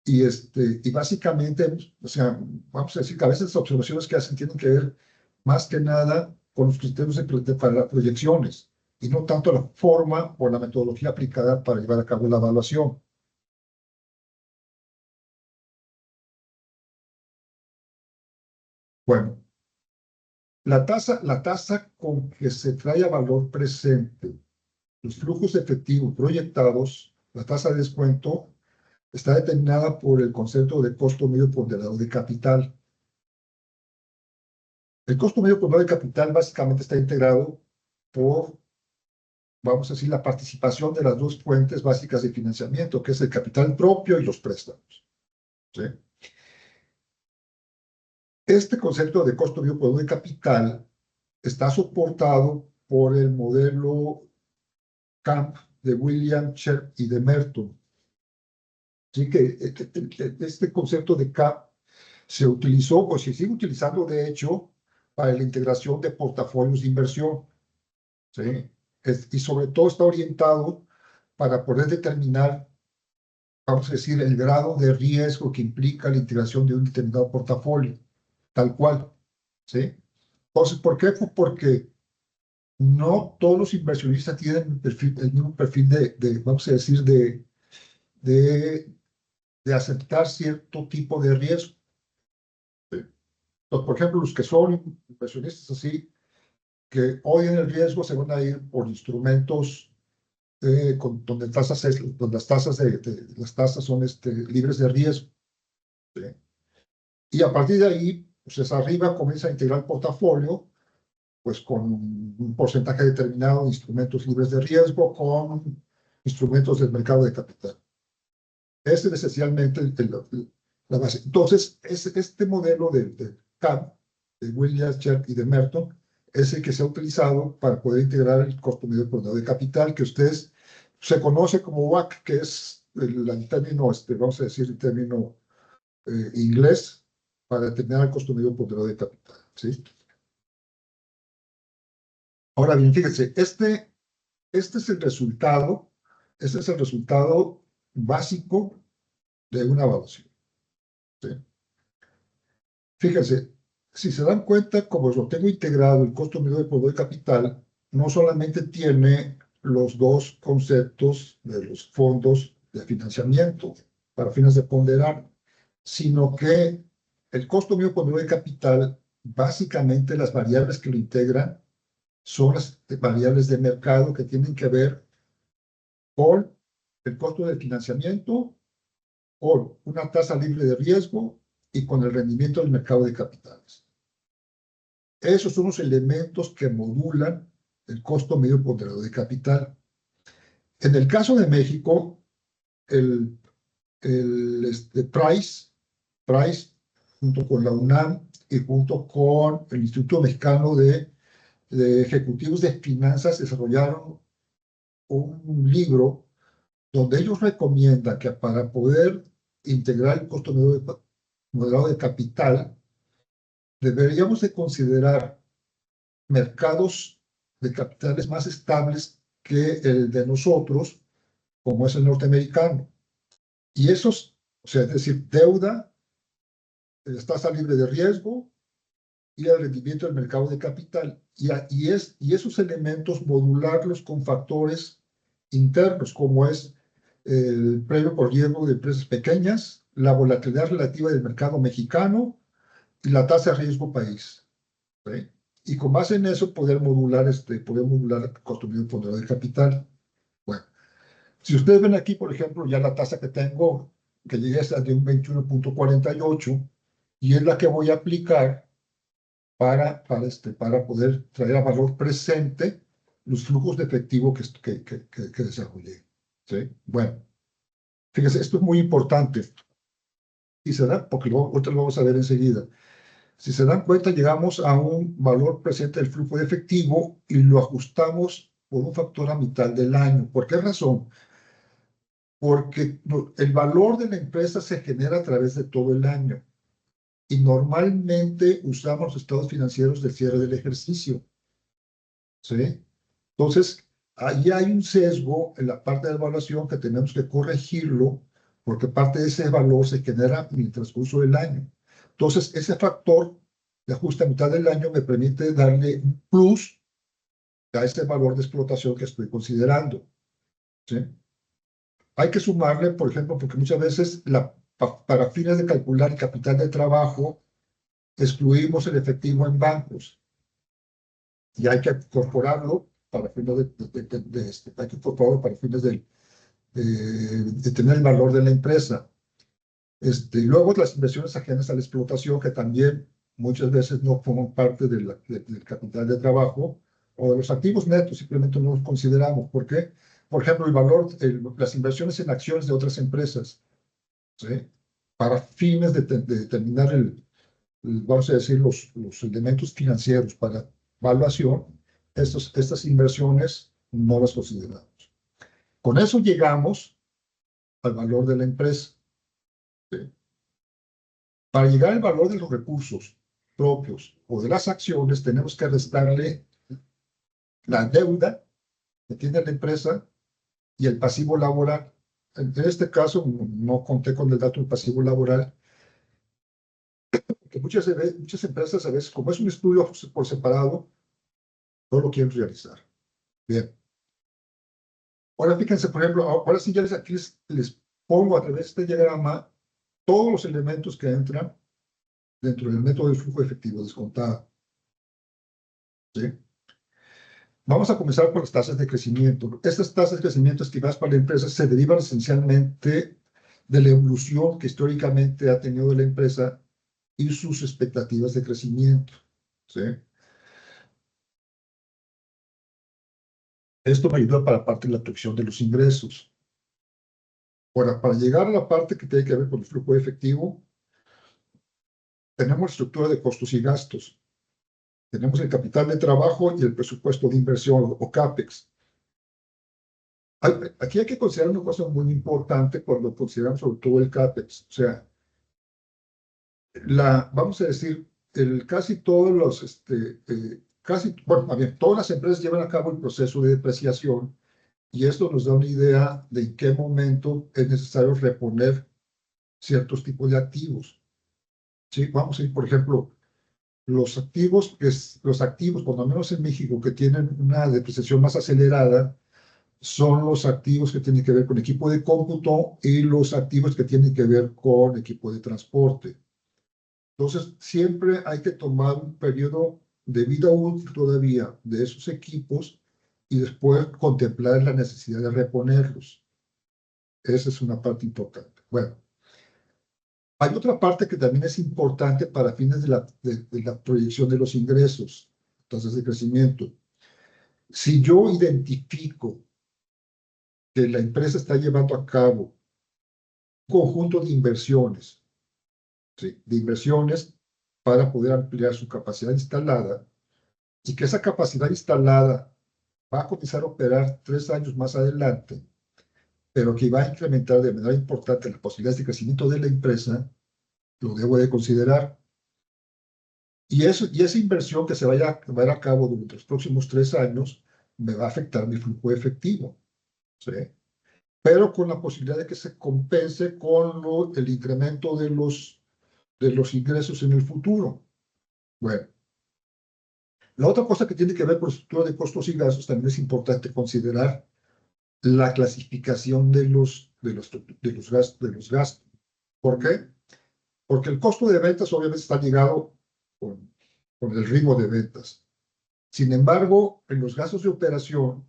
S1: Y básicamente, o sea, vamos a decir que a veces las observaciones que hacen tienen que ver más que nada con los criterios para las proyecciones y no tanto la forma o la metodología aplicada para llevar a cabo la evaluación. Bueno, la tasa con que se trae a valor presente los flujos efectivos proyectados, la tasa de descuento, está determinada por el concepto de costo medio ponderado de capital. El costo medio ponderado de capital básicamente está integrado por, vamos a decir, la participación de las dos fuentes básicas de financiamiento, que es el capital propio y los préstamos. ¿Sí? Este concepto de costo medio ponderado de capital está soportado por el modelo CAMP de William, Sherp y de Merton. Así que este concepto de CAMP se utilizó o se sigue utilizando, de hecho, para la integración de portafolios de inversión. ¿Sí? Y sobre todo está orientado para poder determinar, vamos a decir, el grado de riesgo que implica la integración de un determinado portafolio, tal cual. ¿Sí? Entonces, ¿por qué? Porque no todos los inversionistas tienen el mismo perfil vamos a decir, de aceptar cierto tipo de riesgo. ¿Sí? Entonces, por ejemplo, los que son inversionistas así, que odian el riesgo, se van a ir por instrumentos donde las tasas son libres de riesgo. ¿Sí? Y a partir de ahí, pues arriba comienza a integrar el portafolio, pues con un porcentaje determinado de instrumentos libres de riesgo, con instrumentos del mercado de capital. Ese es esencialmente la base. Entonces, este modelo de CAM, de Williams, Sherp y de Merton, es el que se ha utilizado para poder integrar el costo medio ponderado de capital, que ustedes se conoce como WACC, que es el término, vamos a decir, el término inglés para determinar el costo medio ponderado de capital. ¿Sí? Ahora bien, fíjense, este es el resultado básico de una evaluación. ¿Sí? Fíjense, si se dan cuenta, como lo tengo integrado, el costo medio de ponderado de capital no solamente tiene los dos conceptos de los fondos de financiamiento para fines de ponderar, sino que el costo medio ponderado de capital, básicamente las variables que lo integran son las variables de mercado que tienen que ver con el costo del financiamiento, con una tasa libre de riesgo y con el rendimiento del mercado de capitales. Esos son los elementos que modulan el costo medio ponderado de capital. En el caso de México, el Price, junto con la UNAM y junto con el Instituto Mexicano de Ejecutivos de Finanzas, desarrollaron un libro donde ellos recomiendan que para poder integrar el costo moderado de capital, deberíamos de considerar mercados de capitales más estables que el de nosotros, como es el norteamericano. Y esos, o sea, es decir, deuda, tasa libre de riesgo y el rendimiento del mercado de capital. Y esos elementos modularlos con factores internos, como es el premio por riesgo de empresas pequeñas, la volatilidad relativa del mercado mexicano y la tasa de riesgo país. ¿Sí? Y con base en eso poder modular el costo medio ponderado de capital. Bueno, si ustedes ven aquí, por ejemplo, ya la tasa que tengo, que llegué hasta de un 21.48, y es la que voy a aplicar para poder traer a valor presente los flujos de efectivo que desarrollé. ¿Sí? Bueno, fíjense, esto es muy importante. Y se da, porque ahorita lo vamos a ver enseguida. Si se dan cuenta, llegamos a un valor presente del flujo de efectivo y lo ajustamos por un factor a mitad del año. ¿Por qué razón? Porque el valor de la empresa se genera a través de todo el año. Y normalmente usamos los estados financieros del cierre del ejercicio. ¿Sí? Entonces, ahí hay un sesgo en la parte de evaluación que tenemos que corregirlo, porque parte de ese valor se genera en el transcurso del año. Entonces, ese factor de ajuste a mitad del año me permite darle un plus a ese valor de explotación que estoy considerando. ¿Sí? Hay que sumarle, por ejemplo, porque muchas veces para fines de calcular el capital de trabajo, excluimos el efectivo en bancos y hay que incorporarlo para fines de tener el valor de la empresa. Y luego las inversiones ajenas a la explotación, que también muchas veces no forman parte del capital de trabajo, o de los activos netos, simplemente no los consideramos. ¿Por qué? Por ejemplo, las inversiones en acciones de otras empresas, ¿sí? Para fines de determinar vamos a decir, los elementos financieros para evaluación, estas inversiones no las consideramos. Con eso llegamos al valor de la empresa. ¿Sí? Para llegar al valor de los recursos propios o de las acciones, tenemos que restarle la deuda que tiene la empresa y el pasivo laboral. En este caso, no conté con el dato del pasivo laboral, porque muchas empresas, a veces, como es un estudio por separado, no lo quieren realizar. Bien. Ahora fíjense, por ejemplo, ahora sí ya aquí les pongo a través de este diagrama todos los elementos que entran dentro del método del flujo efectivo descontado. ¿Sí? Vamos a comenzar por las tasas de crecimiento. Estas tasas de crecimiento estimadas para la empresa se derivan esencialmente de la evolución que históricamente ha tenido la empresa y sus expectativas de crecimiento. ¿Sí? Esto me ayuda para la parte de la proyección de los ingresos. Ahora, para llegar a la parte que tiene que ver con el flujo efectivo, tenemos la estructura de costos y gastos. Tenemos el capital de trabajo y el presupuesto de inversión o CAPEX. Aquí hay que considerar una cosa muy importante cuando consideramos sobre todo el CAPEX. O sea, vamos a decir, casi todos los, todas las empresas llevan a cabo el proceso de depreciación y esto nos da una idea de en qué momento es necesario reponer ciertos tipos de activos. ¿Sí? Vamos a ir, por ejemplo, los activos, por lo menos en México, que tienen una depreciación más acelerada, son los activos que tienen que ver con equipo de cómputo y los activos que tienen que ver con equipo de transporte. Entonces, siempre hay que tomar un periodo de vida útil todavía de esos equipos y después contemplar la necesidad de reponerlos. Esa es una parte importante. Bueno, hay otra parte que también es importante para fines de la proyección de los ingresos, tasas de crecimiento. Si yo identifico que la empresa está llevando a cabo un conjunto de inversiones, ¿sí? De inversiones para poder ampliar su capacidad instalada, y que esa capacidad instalada va a comenzar a operar 3 años más adelante, pero que va a incrementar de manera importante las posibilidades de crecimiento de la empresa, lo debo de considerar. Y esa inversión que se vaya a llevar a cabo durante los próximos 3 años me va a afectar mi flujo efectivo, ¿sí? Pero con la posibilidad de que se compense con el incremento de los ingresos en el futuro. Bueno, la otra cosa que tiene que ver con la estructura de costos y gastos, también es importante considerar la clasificación de los gastos. ¿Por qué? Porque el costo de ventas obviamente está ligado con el ritmo de ventas. Sin embargo, en los gastos de operación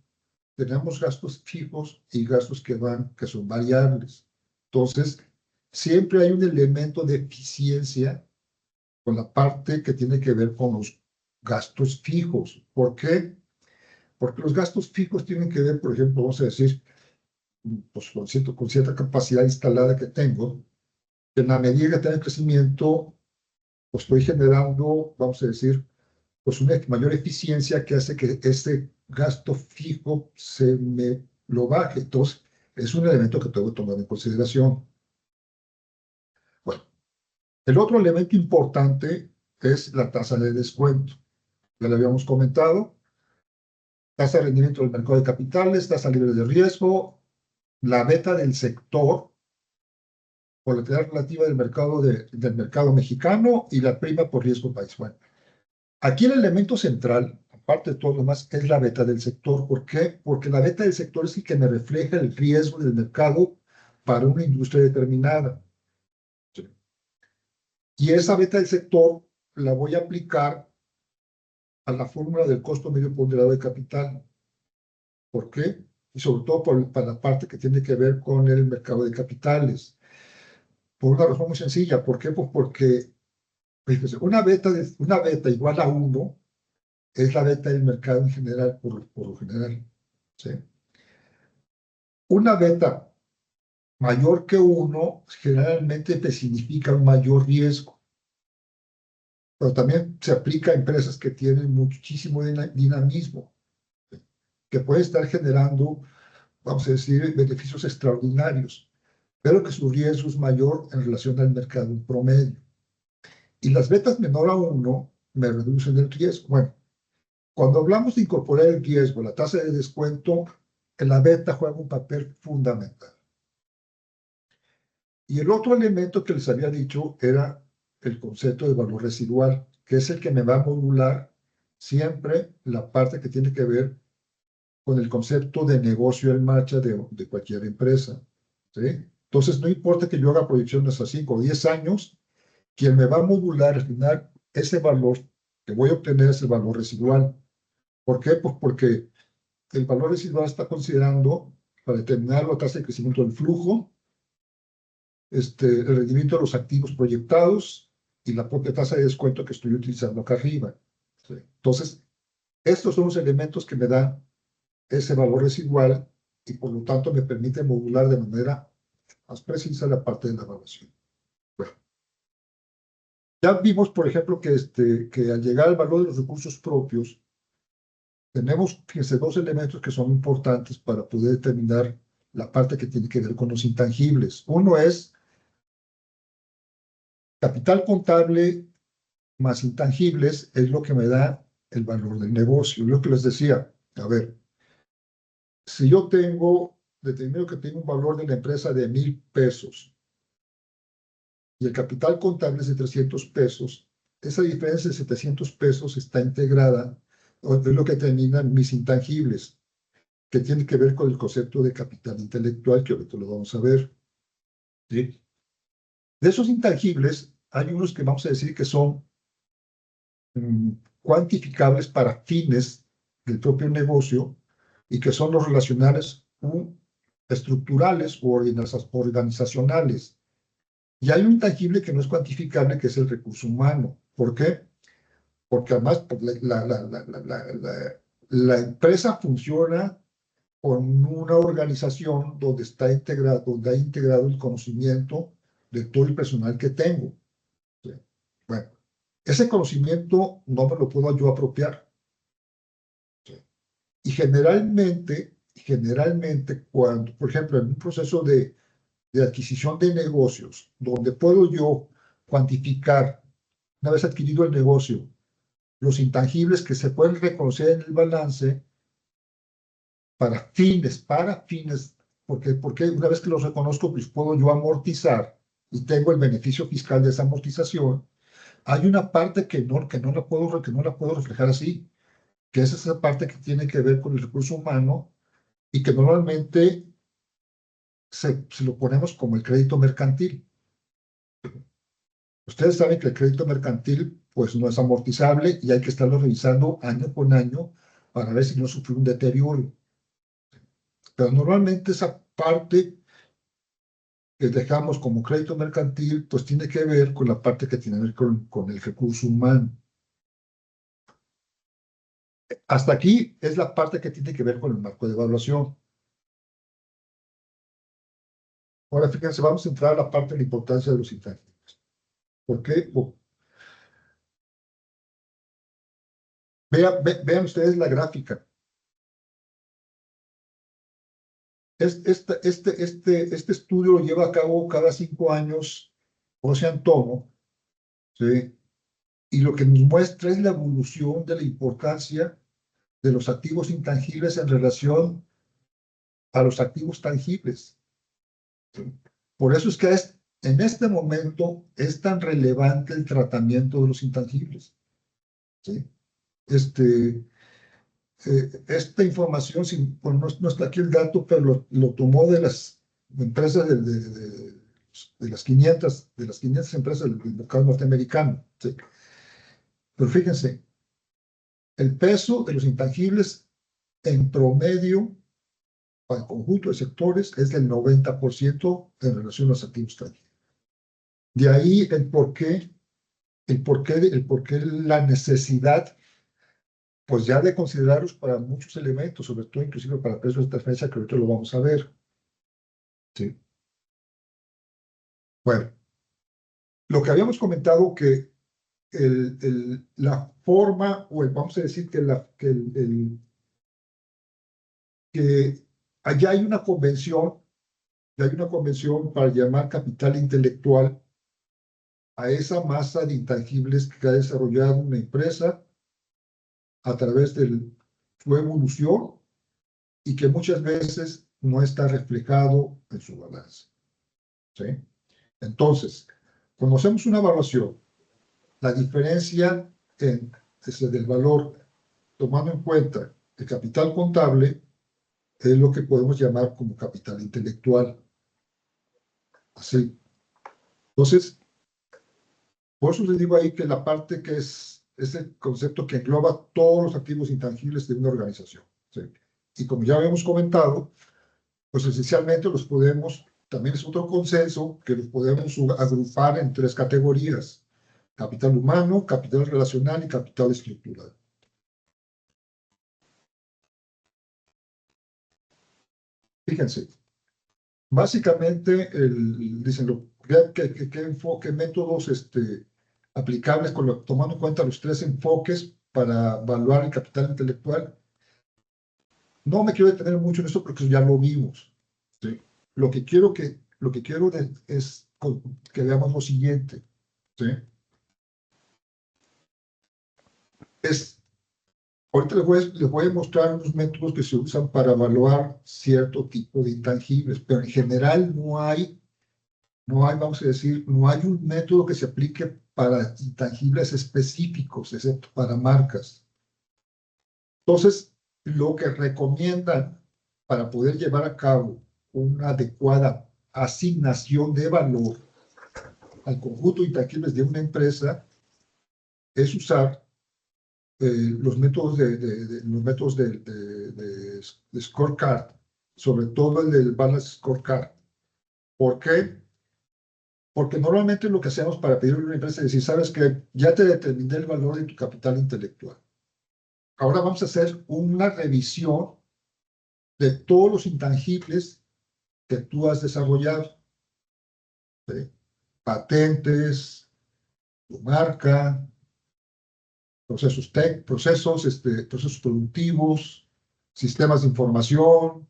S1: tenemos gastos fijos y gastos que son variables. Entonces, siempre hay un elemento de eficiencia con la parte que tiene que ver con los gastos fijos. ¿Por qué? Porque los gastos fijos tienen que ver, por ejemplo, vamos a decir, pues con cierta capacidad instalada que tengo. En la medida que tenga crecimiento, pues estoy generando, vamos a decir, pues una mayor eficiencia que hace que ese gasto fijo se me lo baje. Entonces, es un elemento que tengo que tomar en consideración. Bueno, el otro elemento importante es la tasa de descuento. Ya lo habíamos comentado. Tasa de rendimiento del mercado de capitales, tasa libre de riesgo, la beta del sector, volatilidad relativa del mercado mexicano y la prima por riesgo país. Bueno, aquí el elemento central, aparte de todo lo demás, es la beta del sector. ¿Por qué? Porque la beta del sector es el que me refleja el riesgo del mercado para una industria determinada. ¿Sí? Y esa beta del sector la voy a aplicar a la fórmula del costo medio ponderado de capital. ¿Por qué? Y sobre todo para la parte que tiene que ver con el mercado de capitales. Por una razón muy sencilla. ¿Por qué? Pues porque fíjese, una beta igual a 1 es la beta del mercado en general, por lo general. ¿Sí? Una beta mayor que 1 generalmente te significa un mayor riesgo. Pero también se aplica a empresas que tienen muchísimo dinamismo, que pueden estar generando, vamos a decir, beneficios extraordinarios, pero que su riesgo es mayor en relación al mercado promedio. Y las betas menor a 1 me reducen el riesgo. Bueno, cuando hablamos de incorporar el riesgo, la tasa de descuento, en la beta juega un papel fundamental. Y el otro elemento que les había dicho era el concepto de valor residual, que es el que me va a modular siempre la parte que tiene que ver con el concepto de negocio en marcha de cualquier empresa. ¿Sí? Entonces, no importa que yo haga proyecciones a 5 o 10 años, quien me va a modular al final ese valor que voy a obtener es el valor residual. ¿Por qué? Pues porque el valor residual está considerando, para determinar la tasa de crecimiento del flujo, el rendimiento de los activos proyectados y la propia tasa de descuento que estoy utilizando acá arriba. ¿Sí? Entonces, estos son los elementos que me dan ese valor residual y por lo tanto me permite modular de manera más precisa la parte de la evaluación. Bueno, ya vimos, por ejemplo, que al llegar al valor de los recursos propios, tenemos, fíjense, 2 elementos que son importantes para poder determinar la parte que tiene que ver con los intangibles. Uno es capital contable más intangibles, es lo que me da el valor del negocio. Lo que les decía, a ver, si yo determino que tengo un valor de la empresa de 1,000 pesos y el capital contable es de 300 pesos, esa diferencia de 700 pesos está integrada, es lo que determinan mis intangibles, que tiene que ver con el concepto de capital intelectual, que ahorita lo vamos a ver. ¿Sí? De esos intangibles, hay unos que vamos a decir que son cuantificables para fines del propio negocio y que son los relacionales estructurales o organizacionales. Y hay un intangible que no es cuantificable, que es el recurso humano. ¿Por qué? Porque además pues, la empresa funciona con una organización donde donde ha integrado el conocimiento de todo el personal que tengo. ¿Sí? Bueno, ese conocimiento no me lo puedo yo apropiar. ¿Sí? Y generalmente cuando, por ejemplo, en un proceso de adquisición de negocios, donde puedo yo cuantificar, una vez adquirido el negocio, los intangibles que se pueden reconocer en el balance para fines, porque una vez que los reconozco, pues puedo yo amortizar y tengo el beneficio fiscal de esa amortización. Hay una parte que no la puedo reflejar así, que es esa parte que tiene que ver con el recurso humano y que normalmente se lo ponemos como el crédito mercantil. Ustedes saben que el crédito mercantil pues no es amortizable y hay que estarlo revisando año con año para ver si no sufre un deterioro. Pero normalmente esa parte que dejamos como crédito mercantil pues tiene que ver con la parte que tiene que ver con el recurso humano. Hasta aquí es la parte que tiene que ver con el marco de evaluación. Ahora fíjense, vamos a entrar a la parte de la importancia de los intangibles. ¿Por qué? Vean ustedes la gráfica. Este estudio lo lleva a cabo cada 5 años Ocean Tomo, ¿sí? Y lo que nos muestra es la evolución de la importancia de los activos intangibles en relación a los activos tangibles. ¿Sí? Por eso es que en este momento es tan relevante el tratamiento de los intangibles. ¿Sí? Esta información, bueno, no está aquí el dato, pero lo tomó de las empresas de las 500 empresas del mercado norteamericano. ¿Sí? Pero fíjense, el peso de los intangibles en promedio para el conjunto de sectores es del 90% en relación a los activos tangibles. De ahí el porqué la necesidad pues ya de considerarlos para muchos elementos, sobre todo inclusive para precios de transferencia, que ahorita lo vamos a ver. ¿Sí? Bueno, lo que habíamos comentado que la forma, o vamos a decir que allá hay una convención, para llamar capital intelectual a esa masa de intangibles que ha desarrollado una empresa a través de su evolución y que muchas veces no está reflejado en su balance. ¿Sí? Entonces, cuando hacemos una evaluación, la diferencia del valor, tomando en cuenta el capital contable, es lo que podemos llamar como capital intelectual. Así. Entonces, por eso les digo ahí que la parte que es el concepto que engloba todos los activos intangibles de una organización. ¿Sí? Y como ya habíamos comentado, pues esencialmente también es otro consenso, que los podemos agrupar en 3 categorías: capital humano, capital relacional y capital estructural. Fíjense, básicamente dicen qué métodos aplicables tomando en cuenta los 3 enfoques para evaluar el capital intelectual. No me quiero detener mucho en esto porque ya lo vimos. ¿Sí? Lo que quiero es que veamos lo siguiente. ¿Sí? Ahorita les voy a mostrar unos métodos que se usan para evaluar cierto tipo de intangibles, pero en general vamos a decir, no hay un método que se aplique para intangibles específicos, excepto para marcas. Entonces, lo que recomiendan para poder llevar a cabo una adecuada asignación de valor al conjunto de intangibles de una empresa es usar los métodos de scorecard, sobre todo el del balance scorecard. ¿Por qué? Porque normalmente lo que hacemos para pedirle a una empresa es decir, sabes que ya te determiné el valor de tu capital intelectual. Ahora vamos a hacer una revisión de todos los intangibles que tú has desarrollado. ¿Sí? Patentes, tu marca, procesos procesos productivos, sistemas de información,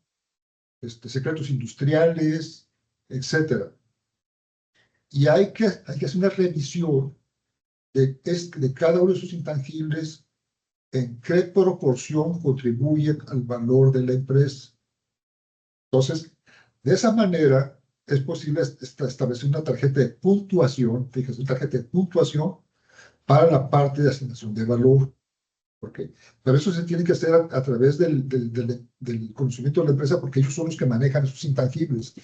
S1: secretos industriales, etcétera. Y hay que hacer una revisión de cada uno de esos intangibles, en qué proporción contribuyen al valor de la empresa. Entonces, de esa manera es posible establecer una tarjeta de puntuación, fíjate, una tarjeta de puntuación para la parte de asignación de valor. ¿Okay? Pero eso se tiene que hacer a través del conocimiento de la empresa, porque ellos son los que manejan esos intangibles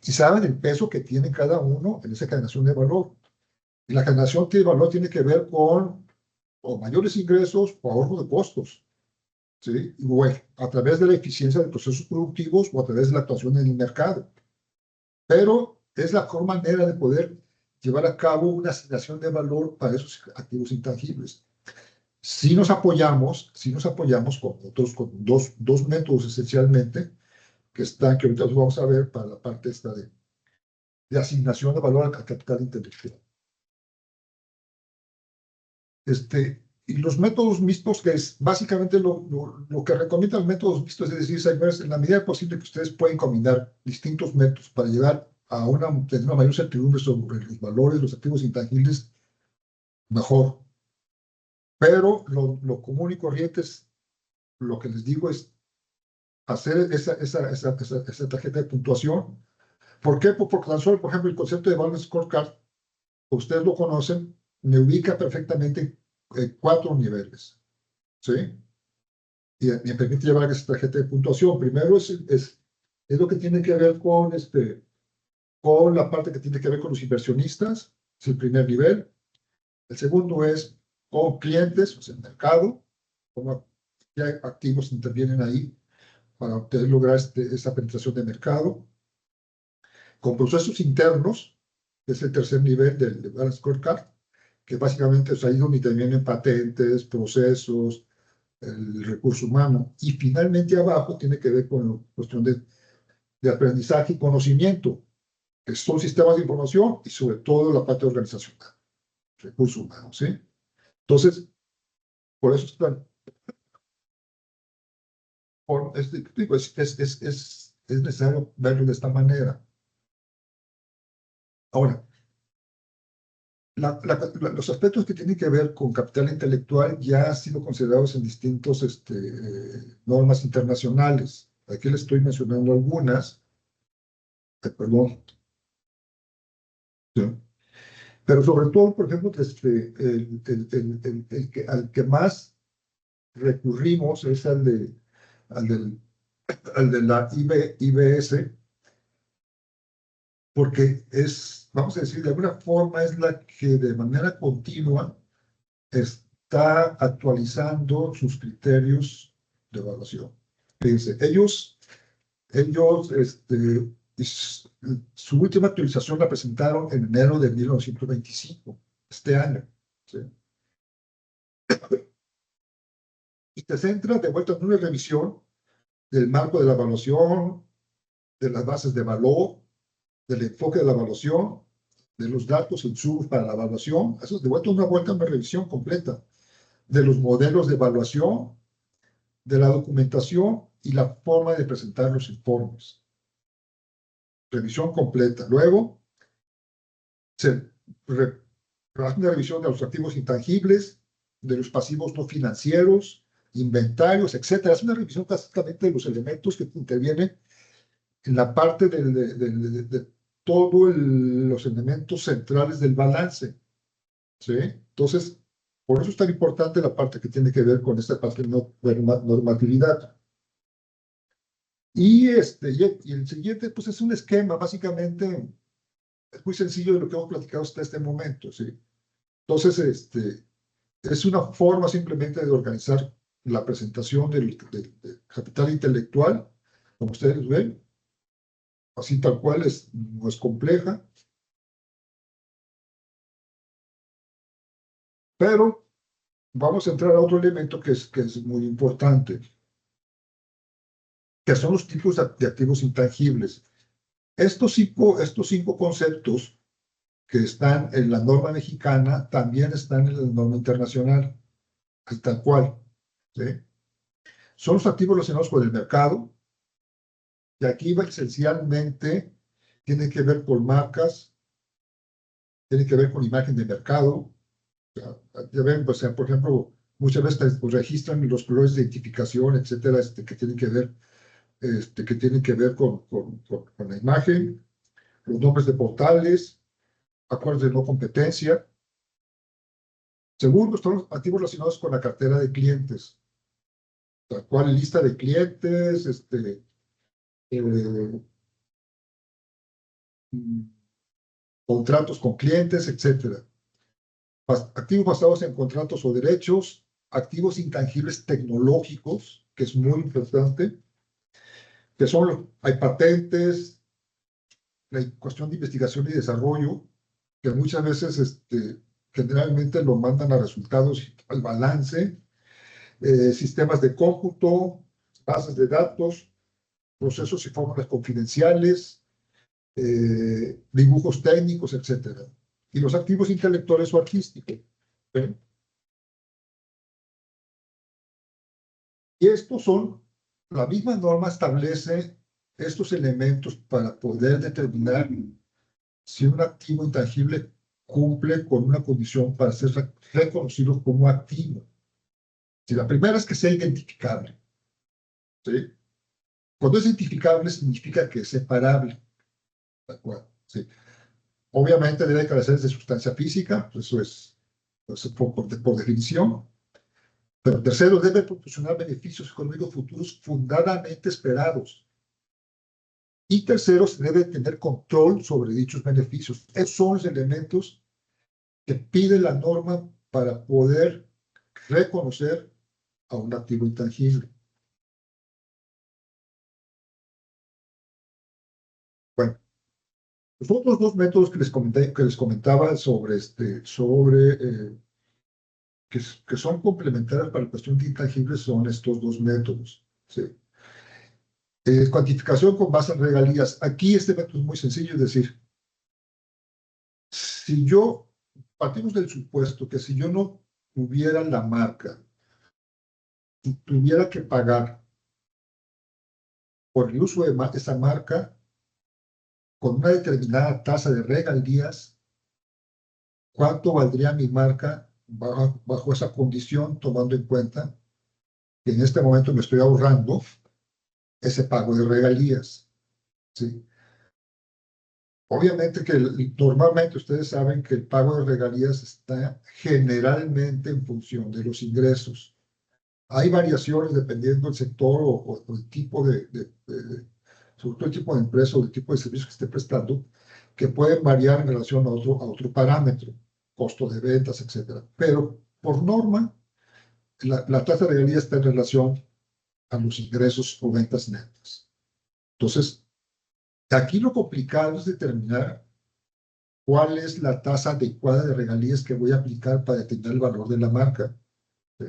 S1: y saben el peso que tiene cada uno en esa generación de valor. Y la generación de valor tiene que ver con o mayores ingresos o ahorro de costos. ¿Sí? Y bueno, a través de la eficiencia de procesos productivos o a través de la actuación en el mercado. Pero es la mejor manera de poder llevar a cabo una asignación de valor para esos activos intangibles. Si nos apoyamos con dos métodos esencialmente, que ahorita los vamos a ver para la parte esta de asignación de valor al capital intelectual. Y los métodos mixtos, que es básicamente lo que recomiendan los métodos mixtos, es decir, en la medida posible que ustedes pueden combinar distintos métodos para llegar a tener una mayor certidumbre sobre los valores, los activos intangibles, mejor. Pero lo común y corriente es, lo que les digo es hacer esa tarjeta de puntuación. ¿Por qué? Porque tan solo, por ejemplo, el concepto de Balance Scorecard, ustedes lo conocen, me ubica perfectamente en 4 niveles. ¿Sí? Y me permite llevar esa tarjeta de puntuación. Primero es lo que tiene que ver con la parte que tiene que ver con los inversionistas, es el primer nivel. El segundo es con clientes, o sea, el mercado, cómo activos intervienen ahí para lograr esa penetración de mercado. Con procesos internos, que es el tercer nivel del Balance Scorecard, que básicamente es ahí donde intervienen patentes, procesos, el recurso humano. Y finalmente abajo tiene que ver con la cuestión de aprendizaje y conocimiento, que son sistemas de información y sobre todo la parte organizacional, recursos humanos, ¿sí? Entonces, por eso es necesario verlo de esta manera. Ahora, los aspectos que tienen que ver con capital intelectual ya han sido considerados en distintos normas internacionales. Aquí les estoy mencionando algunas. Perdón. Sí. Pero sobre todo, por ejemplo, al que más recurrimos es al de la IBS, porque vamos a decir, de alguna forma es la que de manera continua está actualizando sus criterios de evaluación. Fíjense, su última actualización la presentaron en enero de 1925, este año. ¿Sí? Y se centra de vuelta en una revisión del marco de la evaluación, de las bases de valor, del enfoque de la evaluación, de los datos insumos para la evaluación. Eso es de vuelta una revisión completa de los modelos de evaluación, de la documentación y la forma de presentar los informes. Revisión completa. Luego, se hace una revisión de los activos intangibles, de los pasivos no financieros, inventarios, etcétera. Es una revisión básicamente de los elementos que intervienen en la parte de todos los elementos centrales del balance. ¿Sí? Entonces, por eso es tan importante la parte que tiene que ver con esta parte de normatividad. Y el siguiente, pues es un esquema, básicamente, es muy sencillo de lo que hemos platicado hasta este momento, ¿sí? Entonces, es una forma simplemente de organizar la presentación del capital intelectual, como ustedes ven, así tal cual, no es compleja, pero vamos a entrar a otro elemento que es muy importante, que son los tipos de activos intangibles. Estos cinco conceptos que están en la norma mexicana también están en la norma internacional, tal cual, ¿sí? Son los activos relacionados con el mercado, y aquí esencialmente tiene que ver con marcas, tiene que ver con imagen de mercado. O sea, ya ven, o sea, por ejemplo, muchas veces pues, registran los colores de identificación, etcétera, que tienen que ver con la imagen, los nombres de portales, acuerdos de no competencia. Segundo, están los activos relacionados con la cartera de clientes, la cual lista de clientes, eh, contratos con clientes, etcétera. Activos basados en contratos o derechos, activos intangibles tecnológicos, que es muy importante, que hay patentes, la cuestión de investigación y desarrollo, que muchas veces generalmente lo mandan a resultados, al balance, sistemas de cómputo, bases de datos, procesos y fórmulas confidenciales, dibujos técnicos, etcétera. Y los activos intelectuales o artísticos. ¿Sí? Y la misma norma establece estos elementos para poder determinar si un activo intangible cumple con una condición para ser reconocido como activo. Si la primera es que sea identificable. ¿Sí? Cuando es identificable significa que es separable. ¿De acuerdo? ¿Sí? Obviamente debe carecer de sustancia física, pues eso es por definición. Pero tercero, debe proporcionar beneficios económicos futuros fundadamente esperados. Y tercero, se debe tener control sobre dichos beneficios. Esos son los elementos que pide la norma para poder reconocer a un activo intangible. Bueno, los otros dos métodos que les comentaba que son complementarios para la cuestión de intangibles son estos dos métodos. ¿Sí? Cuantificación con base en regalías. Aquí este método es muy sencillo, es decir, partimos del supuesto que si yo no tuviera la marca y tuviera que pagar por el uso de esa marca con una determinada tasa de regalías, ¿cuánto valdría mi marca bajo esa condición, tomando en cuenta que en este momento me estoy ahorrando ese pago de regalías? ¿Sí? Obviamente que normalmente ustedes saben que el pago de regalías está generalmente en función de los ingresos. Hay variaciones dependiendo del sector o el tipo sobre todo el tipo de empresa o el tipo de servicio que esté prestando, que pueden variar en relación a otro parámetro, costo de ventas, etcétera. Pero por norma, la tasa de regalías está en relación a los ingresos o ventas netas. Entonces, aquí lo complicado es determinar cuál es la tasa adecuada de regalías que voy a aplicar para determinar el valor de la marca. ¿Sí?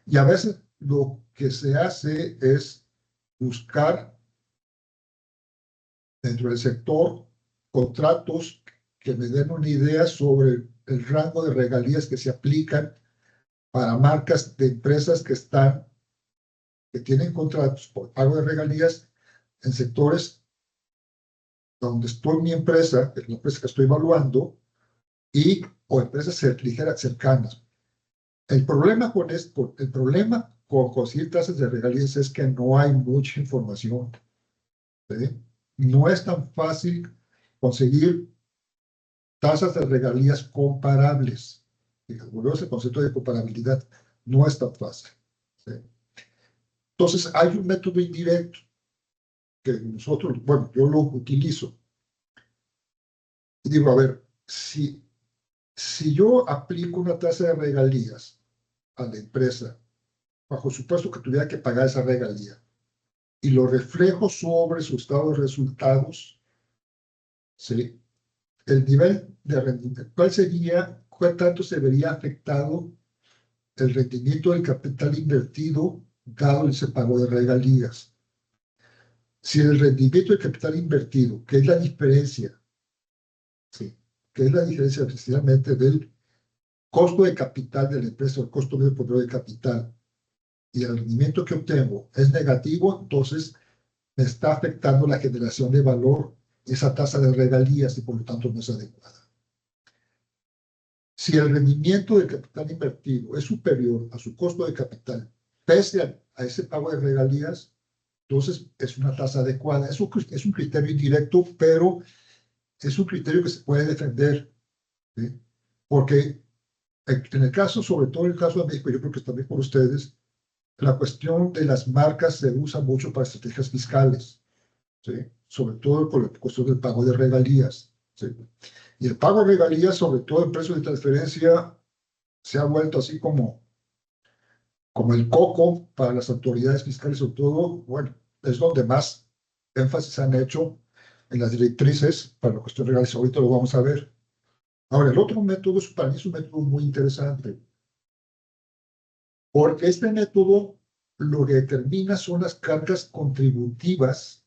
S1: Y a veces lo que se hace es buscar dentro del sector contratos que me den una idea sobre el rango de regalías que se aplican para marcas de empresas que tienen contratos por pago de regalías en sectores donde estoy mi empresa, la empresa que estoy evaluando, o empresas ligeras cercanas. El problema con conseguir tasas de regalías es que no hay mucha información. ¿Sí? No es tan fácil conseguir tasas de regalías comparables. Volvemos al concepto de comparabilidad. No es tan fácil. ¿Sí? Entonces, hay un método indirecto, que nosotros, bueno, yo lo utilizo. Y digo, a ver, si yo aplico una tasa de regalías a la empresa, bajo supuesto que tuviera que pagar esa regalía, y lo reflejo sobre su estado de resultados, ¿sí? El nivel de rendimiento, ¿cuál sería, cuál tanto se vería afectado el rendimiento del capital invertido dado ese pago de regalías? Si el rendimiento del capital invertido, que es la diferencia, ¿sí? Que es la diferencia precisamente del costo de capital de la empresa, el costo del poder de capital, y el rendimiento que obtengo es negativo, entonces me está afectando la generación de valor, esa tasa de regalías, y por lo tanto no es adecuada. Si el rendimiento del capital invertido es superior a su costo de capital, pese a ese pago de regalías, entonces es una tasa adecuada. Es un criterio indirecto, pero es un criterio que se puede defender, ¿sí? Porque en el caso, sobre todo en el caso de México, yo creo que también por ustedes, la cuestión de las marcas se usa mucho para estrategias fiscales, ¿sí? Sobre todo por la cuestión del pago de regalías, ¿sí? Y el pago de regalías, sobre todo en precios de transferencia, se ha vuelto así como el coco para las autoridades fiscales, sobre todo, bueno, es donde más énfasis han hecho en las directrices para la cuestión de regalías. Ahorita lo vamos a ver. Ahora, el otro método para mí es un método muy interesante, porque este método lo que determina son las cargas contributivas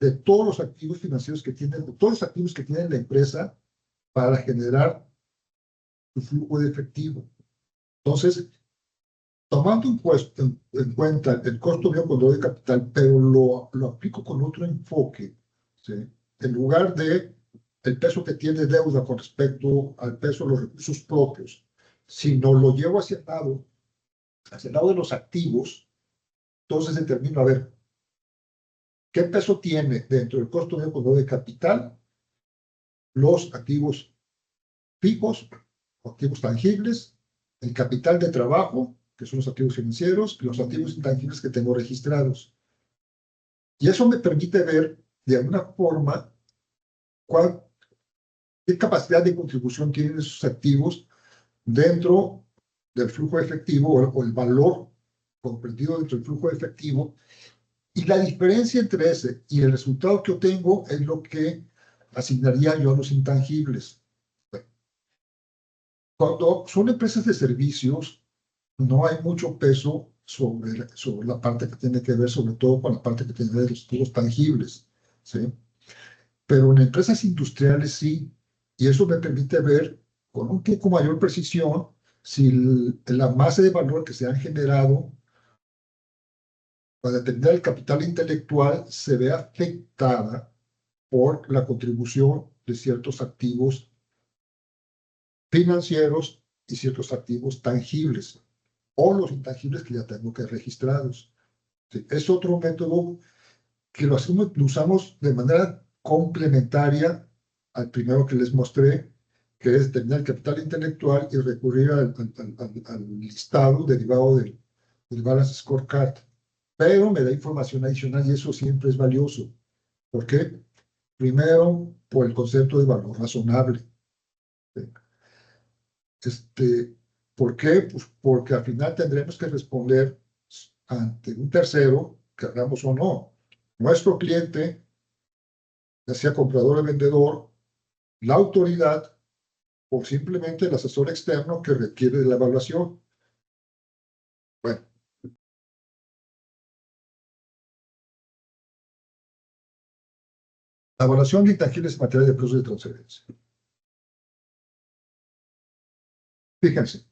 S1: de todos los activos financieros que tienen, de todos los activos que tiene la empresa para generar su flujo de efectivo. Entonces, tomando en cuenta el costo de control de capital, pero lo aplico con otro enfoque, ¿sí? En lugar de el peso que tiene deuda con respecto al peso de los recursos propios, sino lo llevo hacia el lado de los activos, entonces determino, a ver, ¿qué peso tiene dentro del costo de control de capital los activos fijos, activos tangibles, el capital de trabajo, que son los activos financieros, y los activos intangibles que tengo registrados? Y eso me permite ver de alguna forma qué capacidad de contribución tienen esos activos dentro del flujo efectivo o el valor comprendido dentro del flujo efectivo. Y la diferencia entre ese y el resultado que obtengo es lo que asignaría yo a los intangibles. Cuando son empresas de servicios, no hay mucho peso sobre la parte que tiene que ver, sobre todo con la parte que tiene que ver de los activos tangibles, ¿sí? Pero en empresas industriales sí, y eso me permite ver con un poco mayor precisión si la masa de valor que se han generado para determinar el capital intelectual se ve afectada por la contribución de ciertos activos financieros y ciertos activos tangibles, o los intangibles que ya tengo que registrados. Sí, es otro método que lo usamos de manera complementaria al primero que les mostré, que es determinar el capital intelectual y recurrir al listado derivado del Balance Scorecard. Pero me da información adicional y eso siempre es valioso. ¿Por qué? Primero, por el concepto de valor razonable. ¿Por qué? Pues porque al final tendremos que responder ante un tercero, queramos o no. Nuestro cliente, ya sea comprador o vendedor, la autoridad o simplemente el asesor externo que requiere de la evaluación. Bueno, la evaluación de intangibles en materia de procesos de transferencia. Fíjense.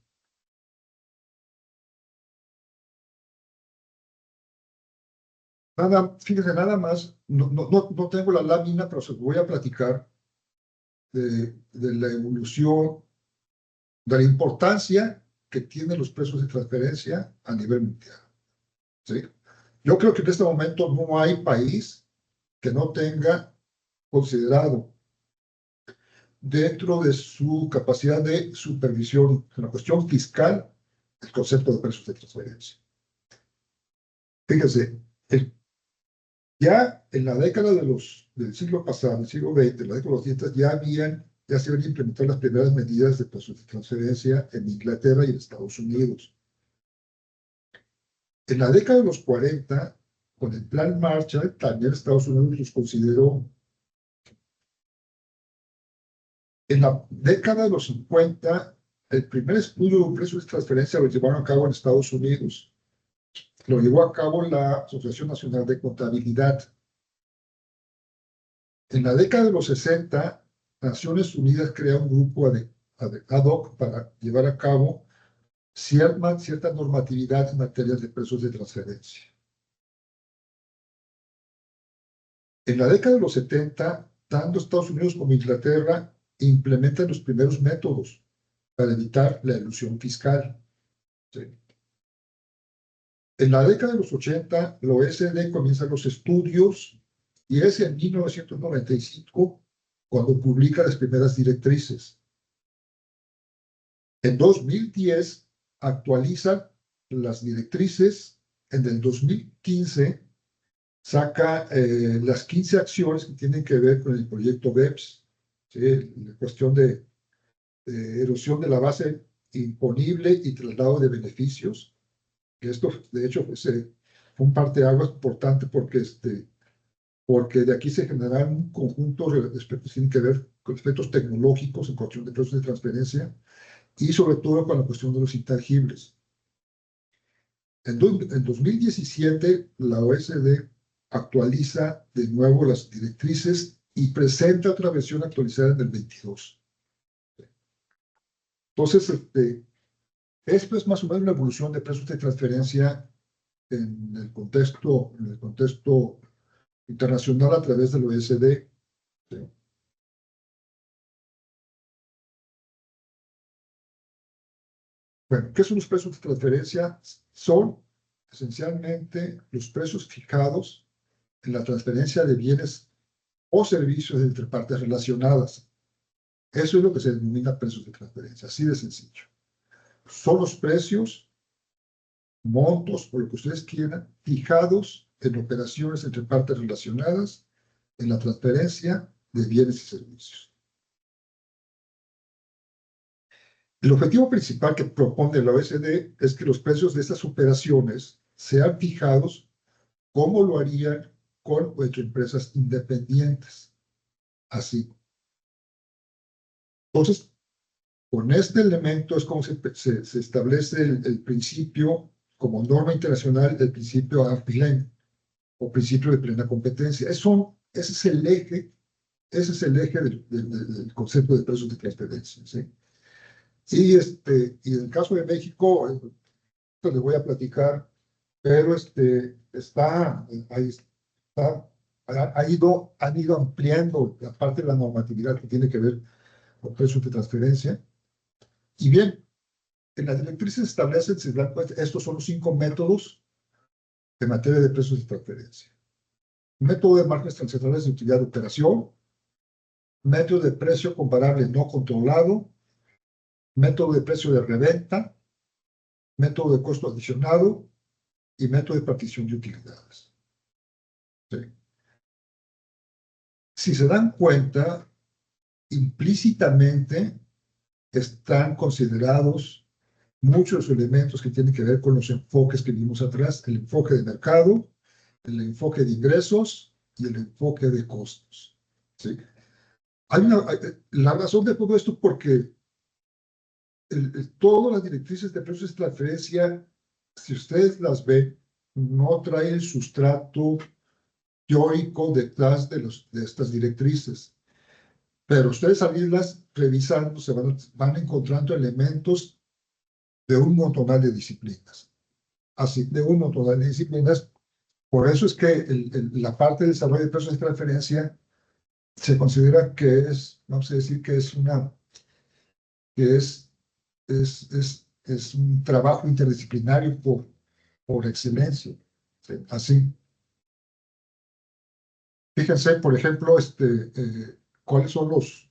S1: Fíjense, nada más, no tengo la lámina, pero se voy a platicar de la evolución, de la importancia que tienen los precios de transferencia a nivel mundial, ¿sí? Yo creo que en este momento no hay país que no tenga considerado dentro de su capacidad de supervisión en la cuestión fiscal el concepto de precios de transferencia. Fíjense, Ya en la década del siglo pasado, el siglo XX, la década de los 80, ya se habían implementado las primeras medidas de precios de transferencia en Inglaterra y en Estados Unidos. En la década de los 40, con el Plan Marshall, también Estados Unidos los consideró. En la década de los 50, el primer estudio de precios de transferencia lo llevaron a cabo en Estados Unidos. Lo llevó a cabo la Asociación Nacional de Contabilidad. En la década de los 60, Naciones Unidas crea un grupo ad hoc para llevar a cabo cierta normatividad en materia de precios de transferencia. En la década de los 70, tanto Estados Unidos como Inglaterra implementan los primeros métodos para evitar la elusión fiscal. ¿Sí? En la década de los 80, la OECD comienza los estudios y es en 1995 cuando publica las primeras directrices. En 2010 actualiza las directrices. En el 2015 saca las 15 acciones que tienen que ver con el proyecto BEPS, ¿sí? La cuestión de erosión de la base imponible y traslado de beneficios. Esto, de hecho, fue un parteaguas importante porque de aquí se generan un conjunto de aspectos que tienen que ver con aspectos tecnológicos en cuestión de procesos de transferencia y sobre todo con la cuestión de los intangibles. En 2017, la OECD actualiza de nuevo las directrices y presenta otra versión actualizada en el 22. Entonces, esto es más o menos la evolución de precios de transferencia en el contexto internacional a través del OECD. ¿Sí? Bueno, ¿qué son los precios de transferencia? Son esencialmente los precios fijados en la transferencia de bienes o servicios entre partes relacionadas. Eso es lo que se denomina precios de transferencia, así de sencillo. Son los precios, montos o lo que ustedes quieran, fijados en operaciones entre partes relacionadas en la transferencia de bienes y servicios. El objetivo principal que propone la OECD es que los precios de estas operaciones sean fijados como lo harían con o entre empresas independientes. Así. Entonces, con este elemento es como se establece el principio, como norma internacional, el principio arm's length, o principio de plena competencia. Ese es el eje del concepto de precios de transferencia. ¿Sí? Y en el caso de México, esto les voy a platicar, pero han ido ampliando la parte de la normatividad que tiene que ver con precios de transferencia. Y bien, en las directrices establecen, se dan cuenta, estos son los 5 métodos en materia de precios de transferencia. Método de márgenes transaccionales de utilidad de operación, método de precio comparable no controlado, método de precio de reventa, método de costo adicionado y método de partición de utilidades. ¿Sí? Si se dan cuenta, implícitamente están considerados muchos elementos que tienen que ver con los enfoques que vimos atrás, el enfoque de mercado, el enfoque de ingresos y el enfoque de costos. ¿Sí? La razón de todo esto porque todas las directrices de precios de transferencia, si ustedes las ven, no traen el sustrato teórico detrás de estas directrices. Pero ustedes al irlas revisando se van encontrando elementos de un montón de disciplinas. Así, de un montón de disciplinas. Por eso es que la parte de desarrollo de precios de transferencia se considera que es, vamos a decir que es un trabajo interdisciplinario por excelencia. ¿Sí? Así. Fíjense, por ejemplo, cuáles son los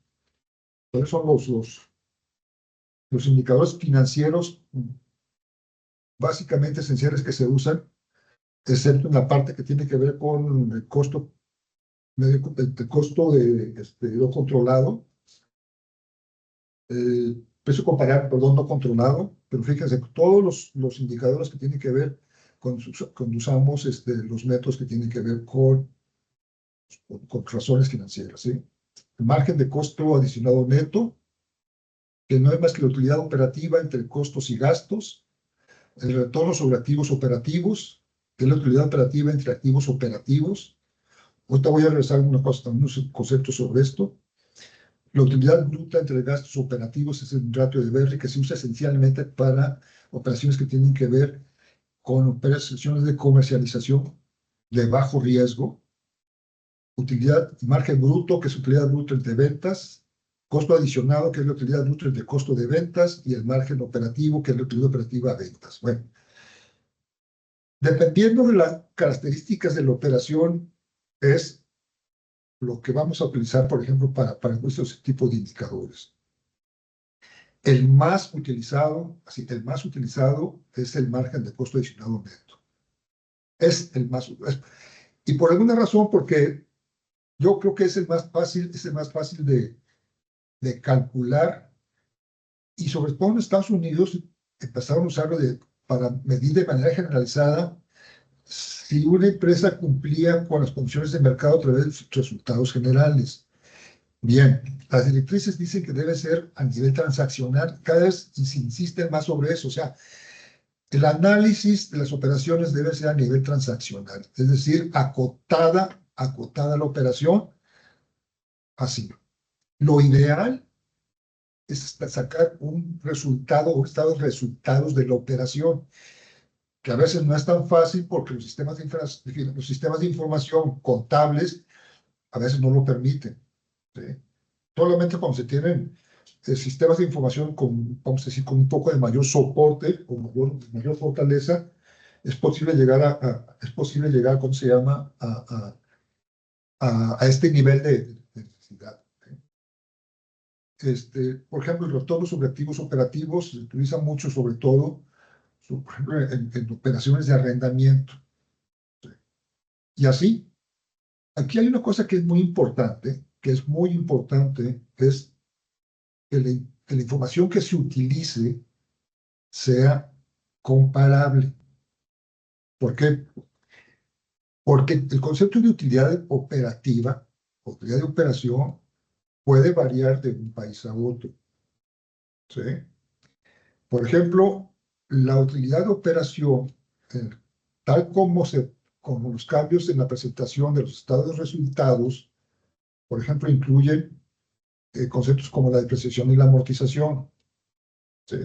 S1: indicadores financieros básicamente esenciales que se usan excepto en la parte que tiene que ver con el costo, el costo de no controlado, precio comparable, perdón, no controlado, pero fíjense, todos los indicadores que tienen que ver cuando usamos los métodos que tienen que ver con razones financieras, ¿sí? El margen de costo adicionado neto, que no es más que la utilidad operativa entre costos y gastos, el retorno sobre activos operativos, que es la utilidad operativa entre activos operativos. Ahorita voy a regresar unos conceptos sobre esto. La utilidad bruta entre gastos operativos es el ratio de Berry, que se usa esencialmente para operaciones que tienen que ver con operaciones de comercialización de bajo riesgo. Utilidad, margen bruto, que es utilidad bruta entre ventas. Costo adicionado, que es la utilidad bruta entre costo de ventas. Y el margen operativo, que es la utilidad operativa a ventas. Bueno, dependiendo de las características de la operación, es lo que vamos a utilizar, por ejemplo, para estos tipos de indicadores. El más utilizado es el margen de costo adicionado neto. Es el más, y por alguna razón, porque yo creo que es el más fácil, de calcular, y sobre todo en Estados Unidos empezaron a usarlo para medir de manera generalizada si una empresa cumplía con las condiciones de mercado a través de sus resultados generales. Bien, las directrices dicen que debe ser a nivel transaccional, cada vez se insiste más sobre eso, o sea, el análisis de las operaciones debe ser a nivel transaccional, es decir, acotada la operación, así. Lo ideal es sacar un resultado o estado de resultados de la operación, que a veces no es tan fácil porque los sistemas de información contables a veces no lo permiten, ¿sí? Solamente cuando se tienen sistemas de información con, vamos a decir, con un poco de mayor soporte o mayor fortaleza, es posible llegar es posible llegar, ¿cómo se llama?, a este nivel de necesidad. Por ejemplo, el retorno sobre activos operativos se utiliza mucho, sobre todo, por ejemplo, en operaciones de arrendamiento. ¿Sí? Y así, aquí hay una cosa que es muy importante, es que la información que se utilice sea comparable. ¿Por qué? Porque el concepto de utilidad operativa, utilidad de operación, puede variar de un país a otro, ¿sí? Por ejemplo, la utilidad de operación, tal como los cambios en la presentación de los estados de resultados, por ejemplo, incluyen conceptos como la depreciación y la amortización, ¿sí?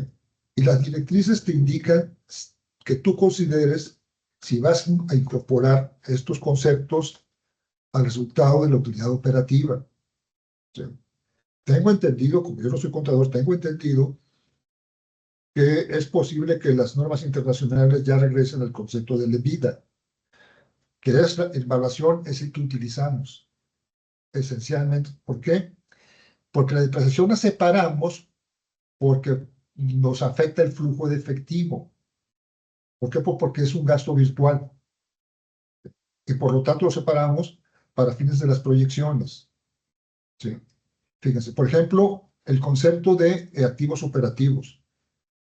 S1: Y las directrices te indican que tú consideres si vas a incorporar estos conceptos al resultado de la utilidad operativa, ¿sí? Tengo entendido, como yo no soy contador, tengo entendido que es posible que las normas internacionales ya regresen al concepto de EBITDA, que es la evaluación, es el que utilizamos, esencialmente. ¿Por qué? Porque la depreciación la separamos porque nos afecta el flujo de efectivo. ¿Por qué? Pues porque es un gasto virtual. Y por lo tanto lo separamos para fines de las proyecciones, ¿sí? Fíjense, por ejemplo, el concepto de activos operativos.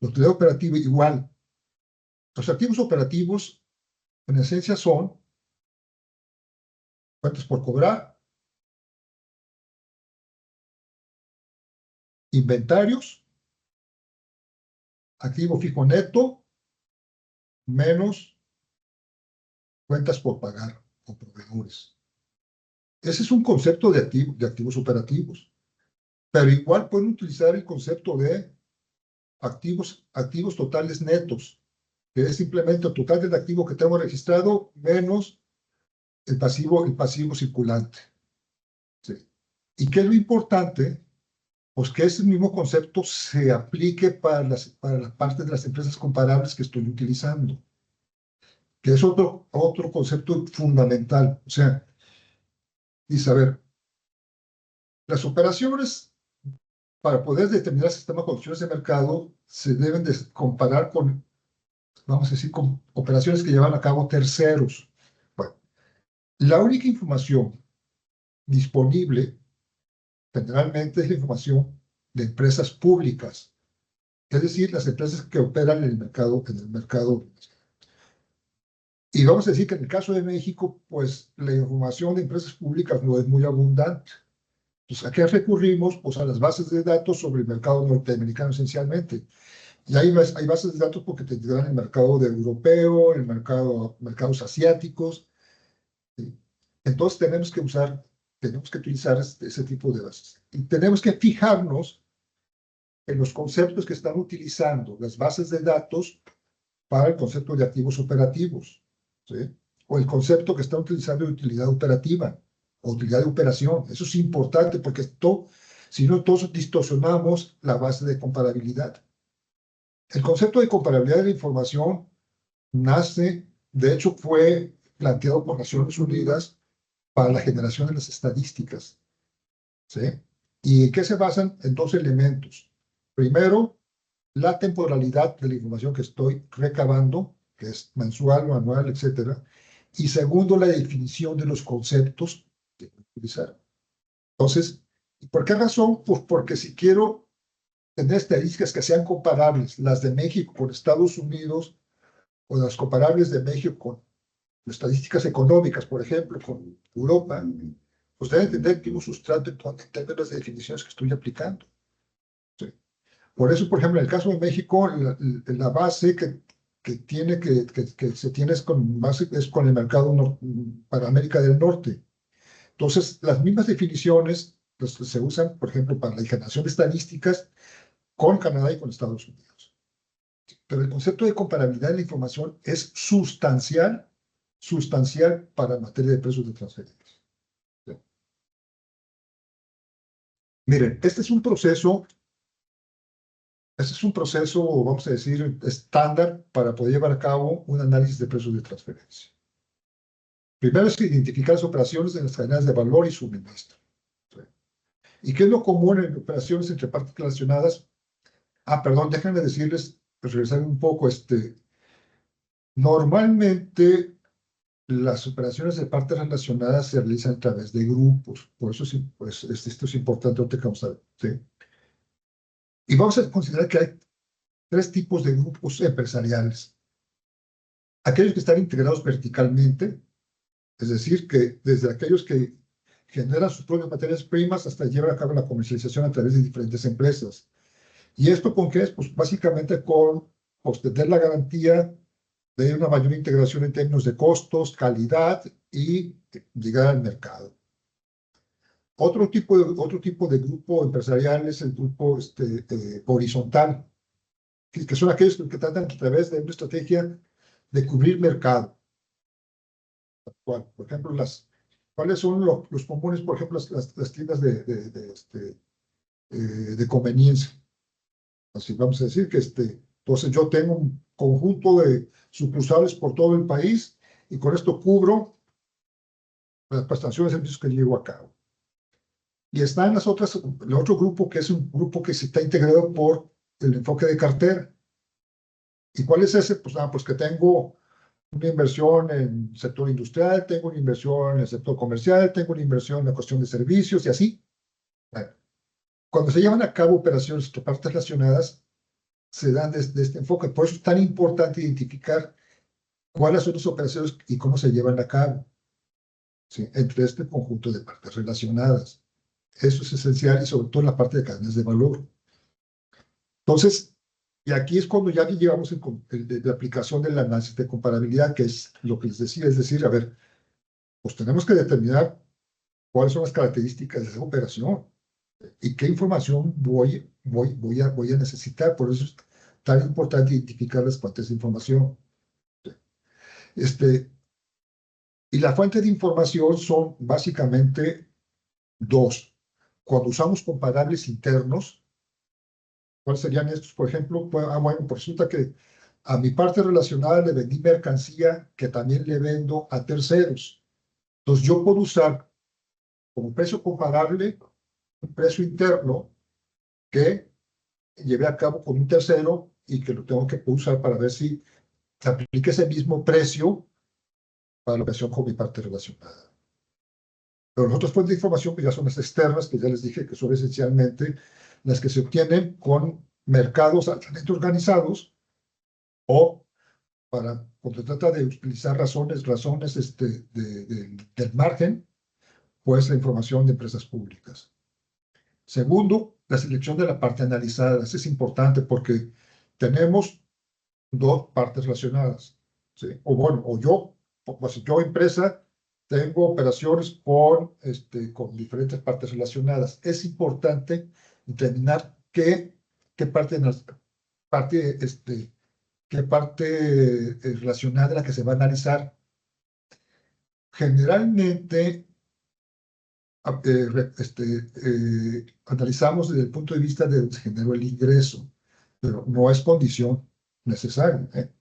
S1: La utilidad operativa igual. Los activos operativos, en esencia, son cuentas por cobrar, inventarios, activo fijo neto, menos cuentas por pagar o proveedores. Ese es un concepto de activos operativos. Pero igual pueden utilizar el concepto de activos totales netos, que es simplemente el total del activo que tengo registrado menos el pasivo circulante. ¿Sí? ¿Y qué es lo importante? Pues que ese mismo concepto se aplique para la parte de las empresas comparables que estoy utilizando, que es otro concepto fundamental. O sea, dice, a ver, las operaciones para poder determinar el sistema de condiciones de mercado se deben de comparar con vamos a decir, con operaciones que llevan a cabo terceros. Bueno, la única información disponible generalmente es la información de empresas públicas, es decir, las empresas que operan en el mercado, Y vamos a decir que en el caso de México, pues la información de empresas públicas no es muy abundante. Entonces, ¿a qué recurrimos? Pues a las bases de datos sobre el mercado norteamericano esencialmente. Y hay bases de datos porque te dan el mercado de europeo, mercados asiáticos. ¿Sí? Entonces tenemos que utilizar ese tipo de bases. Y tenemos que fijarnos en los conceptos que están utilizando las bases de datos para el concepto de activos operativos, ¿sí? O el concepto que están utilizando de utilidad operativa o utilidad de operación. Eso es importante porque si no, todos distorsionamos la base de comparabilidad. El concepto de comparabilidad de la información nace, de hecho, fue planteado por Naciones Unidas para la generación de las estadísticas, ¿sí? ¿Y en qué se basan? En dos elementos. Primero, la temporalidad de la información que estoy recabando, que es mensual o anual, etcétera. Y segundo, la definición de los conceptos que voy a utilizar. Entonces, ¿por qué razón? Pues porque si quiero tener estadísticas que sean comparables, las de México con Estados Unidos, o las comparables de México con estadísticas económicas, por ejemplo, con Europa, pues deben entender que un sustrato en términos de definiciones que estoy aplicando. ¿Sí? Por eso, por ejemplo, en el caso de México, la base que se tiene es con el mercado para América del Norte. Entonces, las mismas definiciones pues, se usan, por ejemplo, para la generación de estadísticas con Canadá y con Estados Unidos. Pero el concepto de comparabilidad de la información es sustancial para materia de precios de transferencia. ¿Sí? Miren, este es un proceso, vamos a decir, estándar para poder llevar a cabo un análisis de precios de transferencia. Primero es identificar las operaciones en las cadenas de valor y suministro. ¿Sí? ¿Y qué es lo común en operaciones entre partes relacionadas? Perdón, déjenme decirles, pues regresar un poco, normalmente las operaciones de partes relacionadas se realizan a través de grupos, por eso sí, pues, esto es importante ahorita que vamos a ver, ¿sí? Y vamos a considerar que hay tres tipos de grupos empresariales. Aquellos que están integrados verticalmente, es decir, que desde aquellos que generan sus propias materias primas hasta llevar a cabo la comercialización a través de diferentes empresas. ¿Y esto con qué es? Pues básicamente con obtener la garantía de una mayor integración en términos de costos, calidad y llegar al mercado. Otro tipo de grupo empresarial es el grupo horizontal, que son aquellos que tratan a través de una estrategia de cubrir mercado. Por ejemplo, ¿cuáles son los comunes? Por ejemplo, las tiendas de conveniencia. Así vamos a decir que entonces yo tengo un conjunto de sucursales por todo el país y con esto cubro las prestaciones de servicios que llevo a cabo. Y están el otro grupo que es un grupo que se está integrado por el enfoque de cartera. ¿Y cuál es ese? Pues que tengo una inversión en el sector industrial, tengo una inversión en el sector comercial, tengo una inversión en la cuestión de servicios y así. Bueno, cuando se llevan a cabo operaciones entre partes relacionadas, se dan desde este enfoque. Por eso es tan importante identificar cuáles son las operaciones y cómo se llevan a cabo, ¿sí? Entre este conjunto de partes relacionadas. Eso es esencial y sobre todo en la parte de cadenas de valor. Entonces, y aquí es cuando ya llevamos la aplicación del análisis de comparabilidad, que es lo que les decía, es decir, a ver, pues tenemos que determinar cuáles son las características de esa operación y qué información voy a necesitar. Por eso es tan importante identificar las fuentes de información. Y la fuente de información son básicamente dos. Cuando usamos comparables internos, ¿cuáles serían estos? Por ejemplo, bueno, pues resulta que a mi parte relacionada le vendí mercancía que también le vendo a terceros. Entonces yo puedo usar como precio comparable un precio interno que llevé a cabo con un tercero y que lo tengo que usar para ver si se aplique ese mismo precio para la operación con mi parte relacionada. Pero las otras fuentes de información que ya son las externas, que ya les dije que son esencialmente las que se obtienen con mercados altamente organizados o cuando se trata de utilizar razones del margen, pues la información de empresas públicas. Segundo, la selección de la parte analizada. Eso es importante porque tenemos dos partes relacionadas, ¿sí? O bueno, yo empresa, tengo operaciones con diferentes partes relacionadas. Es importante determinar qué parte relacionada es la que se va a analizar. Generalmente, analizamos desde el punto de vista de donde se generó el ingreso, pero no es condición necesaria, ¿eh?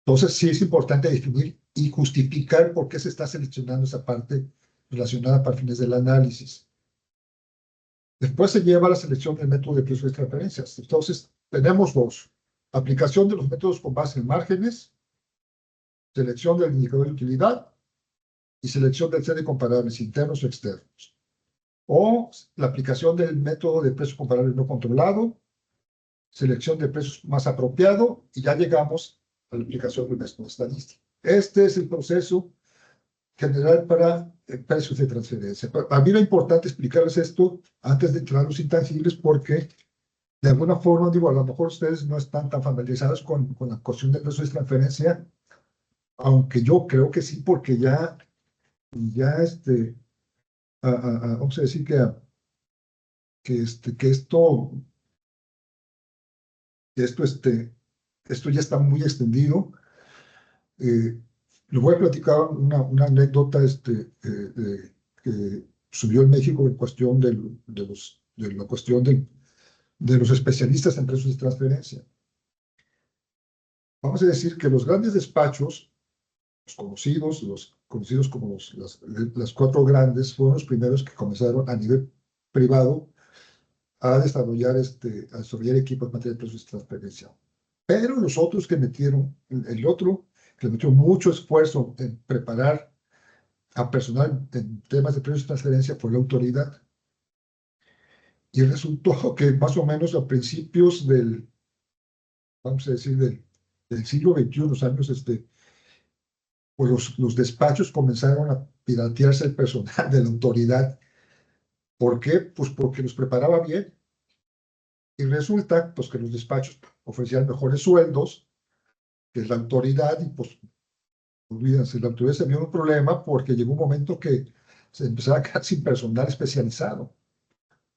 S1: Entonces, sí es importante definir y justificar por qué se está seleccionando esa parte relacionada para fines del análisis. Después se lleva a la selección del método de precios de transferencias. Entonces, tenemos dos: aplicación de los métodos con base en márgenes, selección del indicador de utilidad y selección del set de comparables internos o externos. O la aplicación del método de precio comparable no controlado, selección de precios más apropiado, y ya llegamos a la aplicación del método estadístico. Este es el proceso general para precios de transferencia. A mí lo importante explicarles esto antes de entrar a los intangibles, porque de alguna forma, digo, a lo mejor ustedes no están tan familiarizados con la cuestión de precios de transferencia, aunque yo creo que sí, porque ya vamos a decir que esto ya está muy extendido. Les voy a platicar una anécdota que subió en México en cuestión de la cuestión de los especialistas en precios de transferencia. Vamos a decir que los grandes despachos, los conocidos como las cuatro grandes, fueron los primeros que comenzaron a nivel privado a desarrollar equipos en materia de precios de transferencia. Pero los otros que metieron, que metió mucho esfuerzo en preparar a personal en temas de precios de transferencia, fue la autoridad. Y resultó que más o menos a principios vamos a decir, del siglo XXI, los años, pues los despachos comenzaron a piratearse el personal de la autoridad. ¿Por qué? Pues porque los preparaba bien. Y resulta pues, que los despachos ofrecían mejores sueldos que la autoridad, y pues, olvídense, la autoridad se vio un problema porque llegó un momento que se empezaba a quedar sin personal especializado.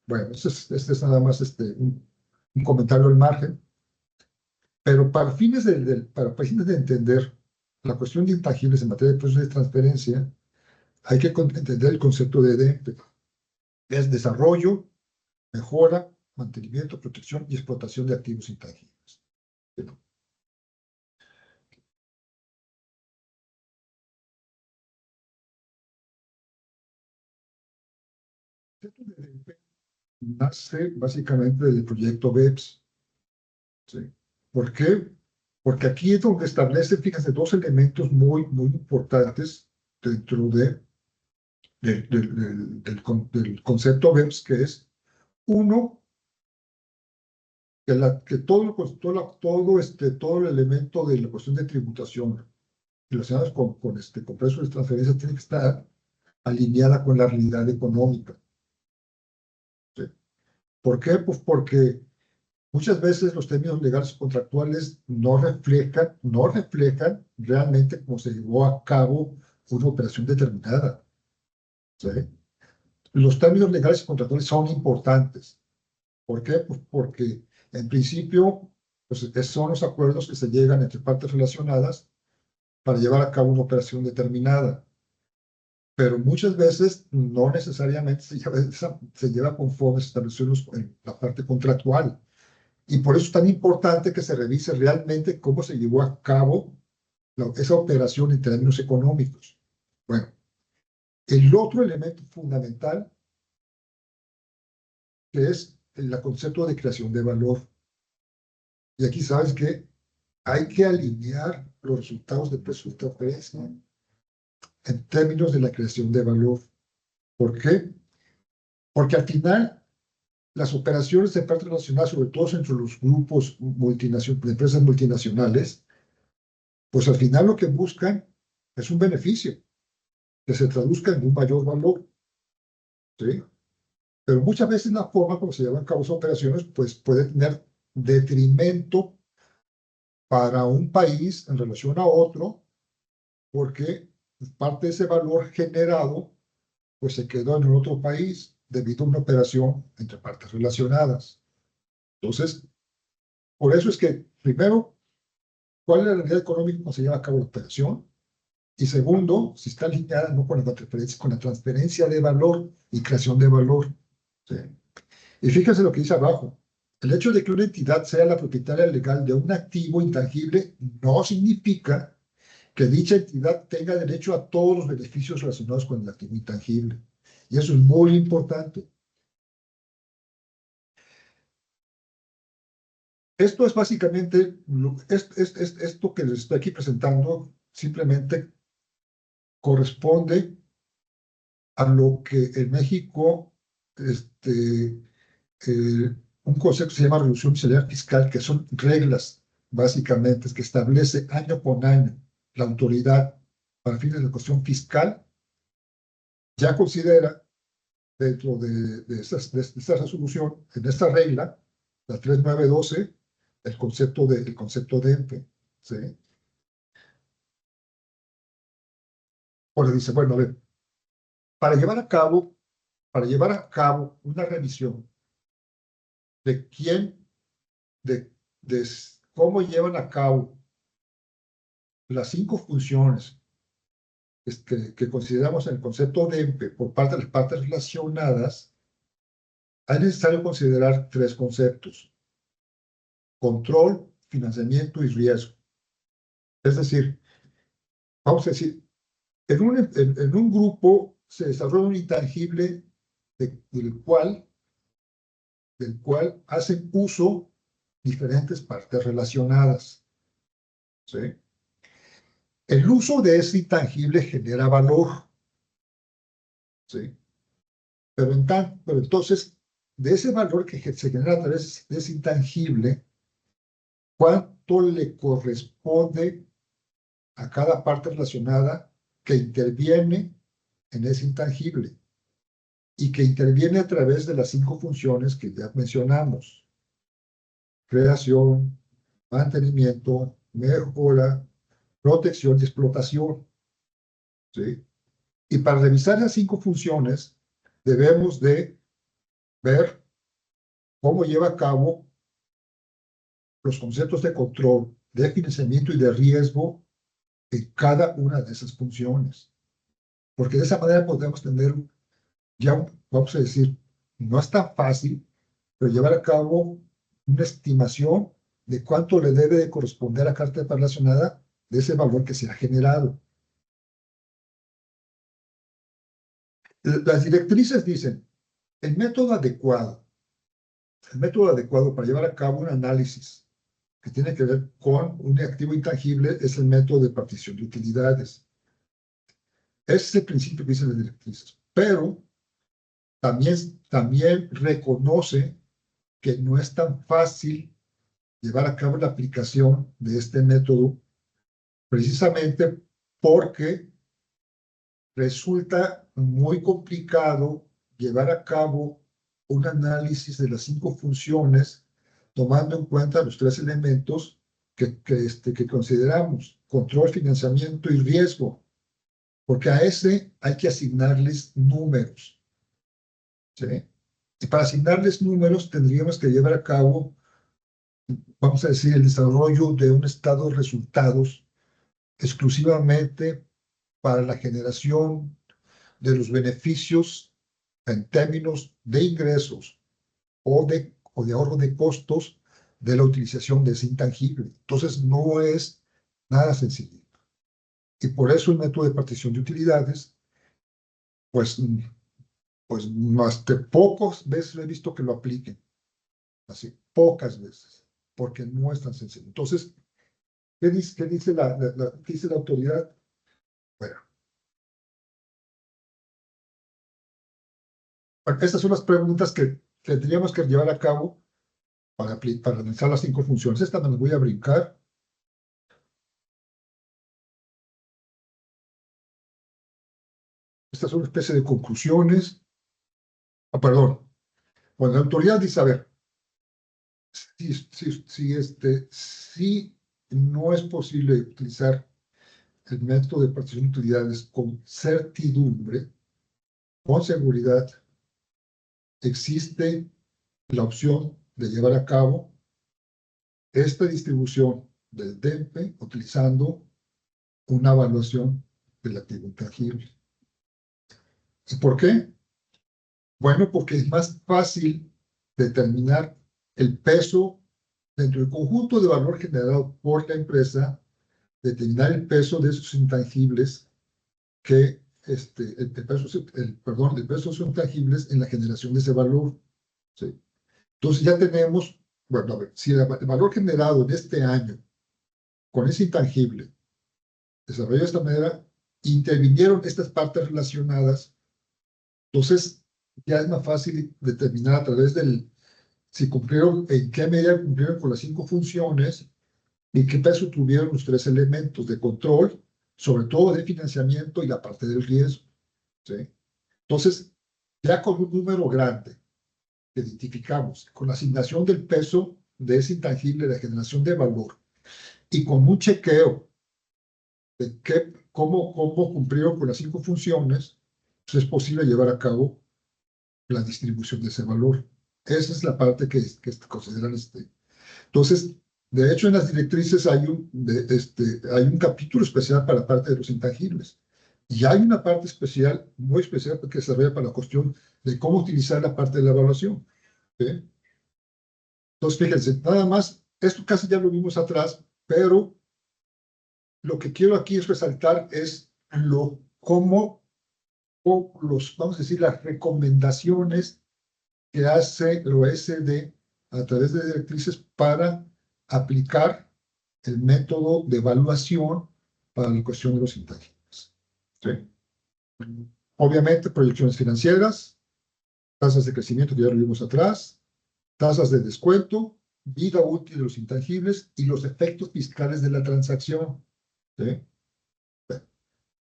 S1: Bueno, este es nada más un comentario al margen, pero para fines de entender la cuestión de intangibles en materia de precios de transferencia, hay que entender el concepto de DEMPE, que es desarrollo, mejora, mantenimiento, protección y explotación de activos intangibles. Bueno, el concepto de DEMPE nace básicamente del proyecto BEPS. ¿Sí? ¿Por qué? Porque aquí es donde establece, fíjense, dos elementos muy, muy importantes dentro del concepto BEPS, que es uno, que todo el elemento de la cuestión de tributación relacionados con precios de transferencia tiene que estar alineada con la realidad económica. ¿Sí? ¿Por qué? Pues porque muchas veces los términos legales contractuales no reflejan realmente cómo se llevó a cabo una operación determinada. ¿Sí? Los términos legales contractuales son importantes. ¿Por qué? Pues porque en principio pues, son los acuerdos que se llegan entre partes relacionadas para llevar a cabo una operación determinada. Pero muchas veces no necesariamente se lleva conforme se estableció en la parte contractual. Y por eso es tan importante que se revise realmente cómo se llevó a cabo esa operación en términos económicos. Bueno, el otro elemento fundamental que es el concepto de creación de valor. Y aquí sabes que hay que alinear los resultados de precio y transferencia en términos de la creación de valor. ¿Por qué? Porque al final las operaciones de parte nacional, sobre todo entre los grupos de empresas multinacionales, pues al final lo que buscan es un beneficio que se traduzca en un mayor valor, ¿sí? Pero muchas veces la forma como se llevan a cabo esas operaciones, pues puede tener detrimento para un país en relación a otro, porque parte de ese valor generado, pues se quedó en el otro país debido a una operación entre partes relacionadas. Entonces, por eso es que, primero, ¿cuál es la realidad económica cuando se lleva a cabo la operación? Y segundo, si está alineada no con la transferencia de valor y creación de valor. ¿Sí? Y fíjense lo que dice abajo. El hecho de que una entidad sea la propietaria legal de un activo intangible no significa que dicha entidad tenga derecho a todos los beneficios relacionados con el activo intangible. Y eso es muy importante. Esto es básicamente, esto que les estoy aquí presentando, simplemente corresponde a lo que en México, un concepto que se llama reducción miscelánea fiscal, que son reglas, básicamente, que establece año con año la autoridad para fines de cuestión fiscal, ya considera dentro de esta resolución, en esta regla, la 3912, el concepto de ente, ¿sí? O le dice, bueno, a ver, para llevar a cabo, una revisión de quién, de cómo llevan a cabo las 5 funciones que consideramos en el concepto de EMPE por parte de las partes relacionadas, es necesario considerar 3 conceptos: control, financiamiento y riesgo. Es decir, vamos a decir, en un grupo se desarrolla un intangible del cual hacen uso diferentes partes relacionadas, ¿sí? El uso de ese intangible genera valor, ¿sí? Pero entonces, de ese valor que se genera a través de ese intangible, ¿cuánto le corresponde a cada parte relacionada que interviene en ese intangible? Y que interviene a través de las 5 funciones que ya mencionamos: creación, mantenimiento, mejora, protección y explotación, ¿sí? Y para revisar las 5 funciones, debemos de ver cómo lleva a cabo los conceptos de control, de financiamiento y de riesgo en cada una de esas funciones. Porque de esa manera podemos tener vamos a decir, no es tan fácil, pero llevar a cabo una estimación de cuánto le debe de corresponder a carta relacionada de ese valor que se ha generado. Las directrices dicen, el método adecuado para llevar a cabo un análisis que tiene que ver con un activo intangible es el método de partición de utilidades. Ese es el principio que dicen las directrices, pero también reconoce que no es tan fácil llevar a cabo la aplicación de este método, precisamente porque resulta muy complicado llevar a cabo un análisis de las 5 funciones, tomando en cuenta los 3 elementos que consideramos: control, financiamiento y riesgo, porque a ese hay que asignarles números, ¿sí? Y para asignarles números tendríamos que llevar a cabo, vamos a decir, el desarrollo de un estado de resultados exclusivamente para la generación de los beneficios en términos de ingresos o de ahorro de costos de la utilización de ese intangible. Entonces, no es nada sencillo. Y por eso el método de partición de utilidades, pues, más de pocas veces he visto que lo apliquen. Así, pocas veces, porque no es tan sencillo. Entonces, qué dice qué dice la autoridad? Bueno, estas son las preguntas que tendríamos que llevar a cabo para analizar las 5 funciones. Esta me las voy a brincar. Estas son una especie de conclusiones. Perdón. Bueno, la autoridad dice, a ver, si no es posible utilizar el método de partición de utilidades con certidumbre, con seguridad, existe la opción de llevar a cabo esta distribución del DEMPE utilizando una evaluación del activo intangible. ¿Y por qué? Bueno, porque es más fácil determinar el peso dentro del conjunto de valor generado por la empresa, determinar el peso de esos intangibles que el peso de esos intangibles en la generación de ese valor. ¿Sí? Entonces ya tenemos, bueno, a ver, si el valor generado en este año con ese intangible desarrollado de esta manera, intervinieron estas partes relacionadas, entonces ya es más fácil determinar a través si cumplieron, en qué medida cumplieron con las 5 funciones y qué peso tuvieron los 3 elementos de control, sobre todo de financiamiento y la parte del riesgo. ¿Sí? Entonces, ya con un número grande que identificamos, con la asignación del peso de ese intangible, de generación de valor, y con un chequeo de cómo cumplieron con las 5 funciones, pues es posible llevar a cabo la distribución de ese valor. Esa es la parte que consideran Entonces, de hecho, en las directrices hay un capítulo especial para la parte de los intangibles. Y hay una parte especial, muy especial, que se desarrolla para la cuestión de cómo utilizar la parte de la evaluación. ¿Sí? Entonces, fíjense, nada más, esto casi ya lo vimos atrás, pero lo que quiero aquí es resaltar es vamos a decir, las recomendaciones que hace el OSD a través de directrices para aplicar el método de evaluación para la cuestión de los intangibles. ¿Sí? Obviamente, proyecciones financieras, tasas de crecimiento que ya lo vimos atrás, tasas de descuento, vida útil de los intangibles y los efectos fiscales de la transacción. ¿Sí?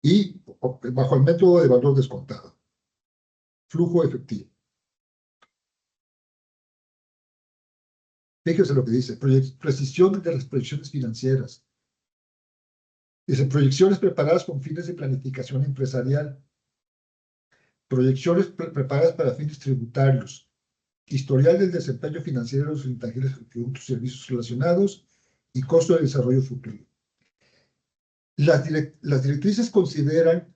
S1: Y bajo el método de valor descontado. Flujo efectivo. Fíjense lo que dice, precisión de las proyecciones financieras. Dice, proyecciones preparadas con fines de planificación empresarial. Proyecciones preparadas para fines tributarios. Historial del desempeño financiero de los intangibles productos y servicios relacionados y costo de desarrollo futuro. Las directrices consideran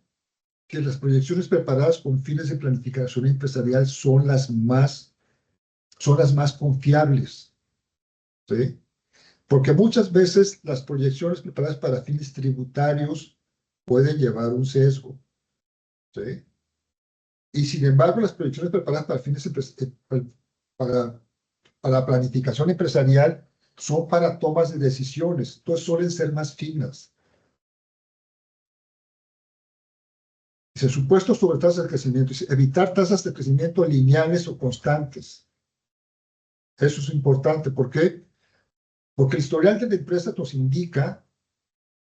S1: que las proyecciones preparadas con fines de planificación empresarial son las más confiables. ¿Sí? Porque muchas veces las proyecciones preparadas para fines tributarios pueden llevar un sesgo. ¿Sí? Y sin embargo, las proyecciones preparadas para fines para planificación empresarial son para tomas de decisiones, entonces suelen ser más finas. Dice, supuestos sobre tasas de crecimiento. Dice, evitar tasas de crecimiento lineales o constantes. Eso es importante. ¿Por qué? Porque el historial de la empresa nos indica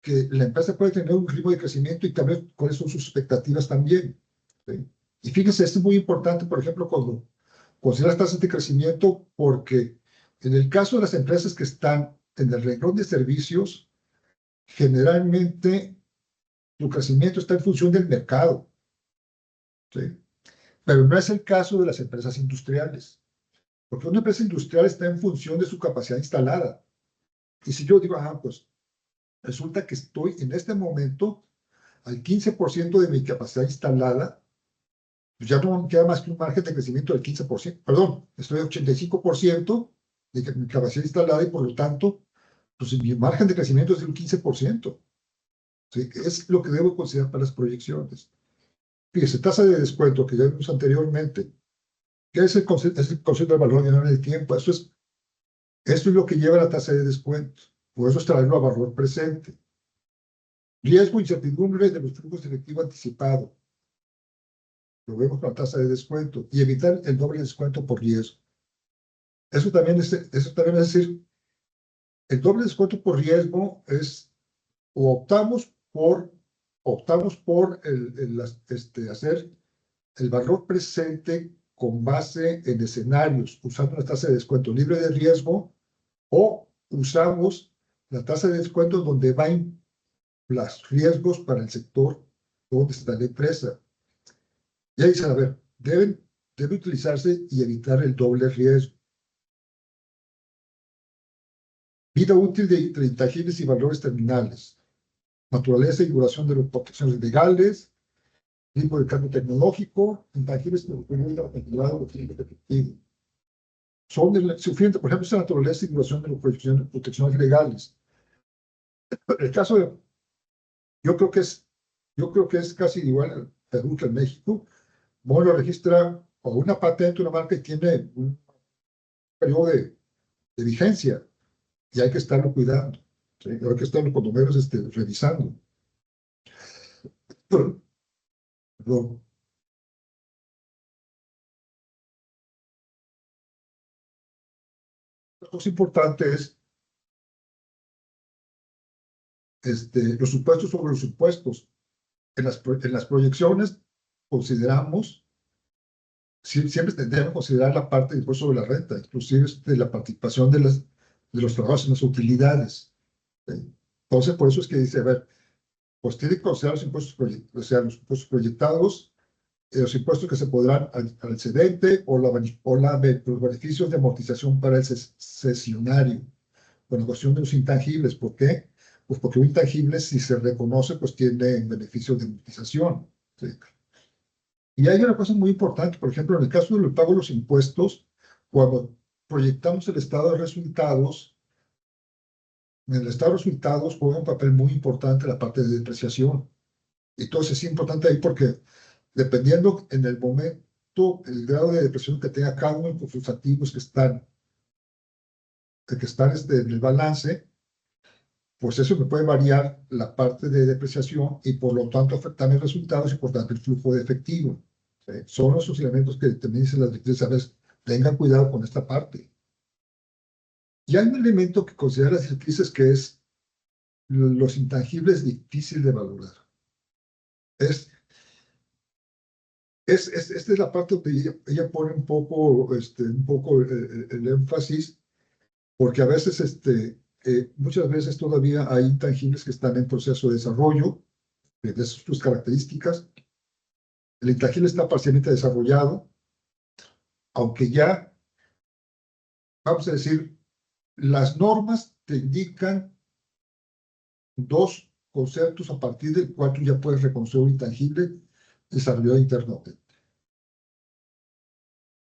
S1: que la empresa puede tener un ritmo de crecimiento y también cuáles son sus expectativas también. ¿Sí? Y fíjense, esto es muy importante, por ejemplo, cuando consideras tasas de crecimiento, porque en el caso de las empresas que están en el renglón de servicios, generalmente su crecimiento está en función del mercado. ¿Sí? Pero no es el caso de las empresas industriales, porque una empresa industrial está en función de su capacidad instalada. Y si yo digo, pues resulta que estoy en este momento al 15% de mi capacidad instalada, pues ya no me queda más que un margen de crecimiento del 15%, perdón, estoy al 85% de mi capacidad instalada y por lo tanto, pues mi margen de crecimiento es del 15%. ¿Sí? Es lo que debo considerar para las proyecciones. Fíjese, tasa de descuento que ya vimos anteriormente. ¿Qué es el concepto del valor añadido en el tiempo? Esto es lo que lleva a la tasa de descuento. Por eso es traerlo a valor presente. Riesgo e incertidumbre de los flujos de efectivo anticipado. Lo vemos con la tasa de descuento. Y evitar el doble descuento por riesgo. Eso también es decir, el doble descuento por riesgo es, o optamos por hacer el valor presente con base en escenarios, usando una tasa de descuento libre de riesgo, o usamos la tasa de descuento donde van los riesgos para el sector donde está la empresa. Y ahí dicen, a ver, debe utilizarse y evitar el doble riesgo. Vida útil de intangibles y valores terminales. Naturaleza y duración de las protecciones legales, tipo de cambio tecnológico, intangibles que dependiendo de la cantidad de tiempo efectivo. Son suficientes, por ejemplo, esa naturaleza y duración de las protecciones legales. El caso de, yo creo que es casi igual en Perú que en México. Bueno, registra o una patente, una marca y tiene un periodo de vigencia y hay que estarlo cuidando. ¿Sí? Hay que estarlo por lo menos revisando. Pero, la cosa importante es los supuestos sobre los supuestos. En las proyecciones consideramos, siempre debemos considerar la parte del impuesto sobre la renta, inclusive la participación de los trabajos en las utilidades. ¿Sí? Entonces, por eso es que dice, a ver, pues tiene que considerar los impuestos, los impuestos proyectados, los impuestos que se podrán al excedente o los beneficios de amortización para el cesionario. Bueno, cuestión de los intangibles, ¿por qué? Pues porque un intangible, si se reconoce, pues tiene beneficios de amortización. ¿Sí? Y hay una cosa muy importante, por ejemplo, en el caso del pago de los impuestos, cuando proyectamos el estado de resultados, en el estado de resultados juega un papel muy importante la parte de depreciación. Entonces es importante ahí porque dependiendo en el momento, el grado de depresión que tenga cada uno de sus activos que están en el balance, pues eso me puede variar la parte de depreciación y por lo tanto afectar mis resultados y por tanto el flujo de efectivo. ¿Sí? Son esos elementos que también dicen las directrices, ¿sabes? Tengan cuidado con esta parte. Y hay un elemento que considera las directrices que es los intangibles difícil de valorar. Esta es la parte donde ella pone un poco el énfasis, porque a veces, muchas veces todavía hay intangibles que están en proceso de desarrollo, de sus características. El intangible está parcialmente desarrollado, aunque ya, vamos a decir, las normas te indican dos conceptos a partir del cual tú ya puedes reconocer un intangible desarrollado internamente.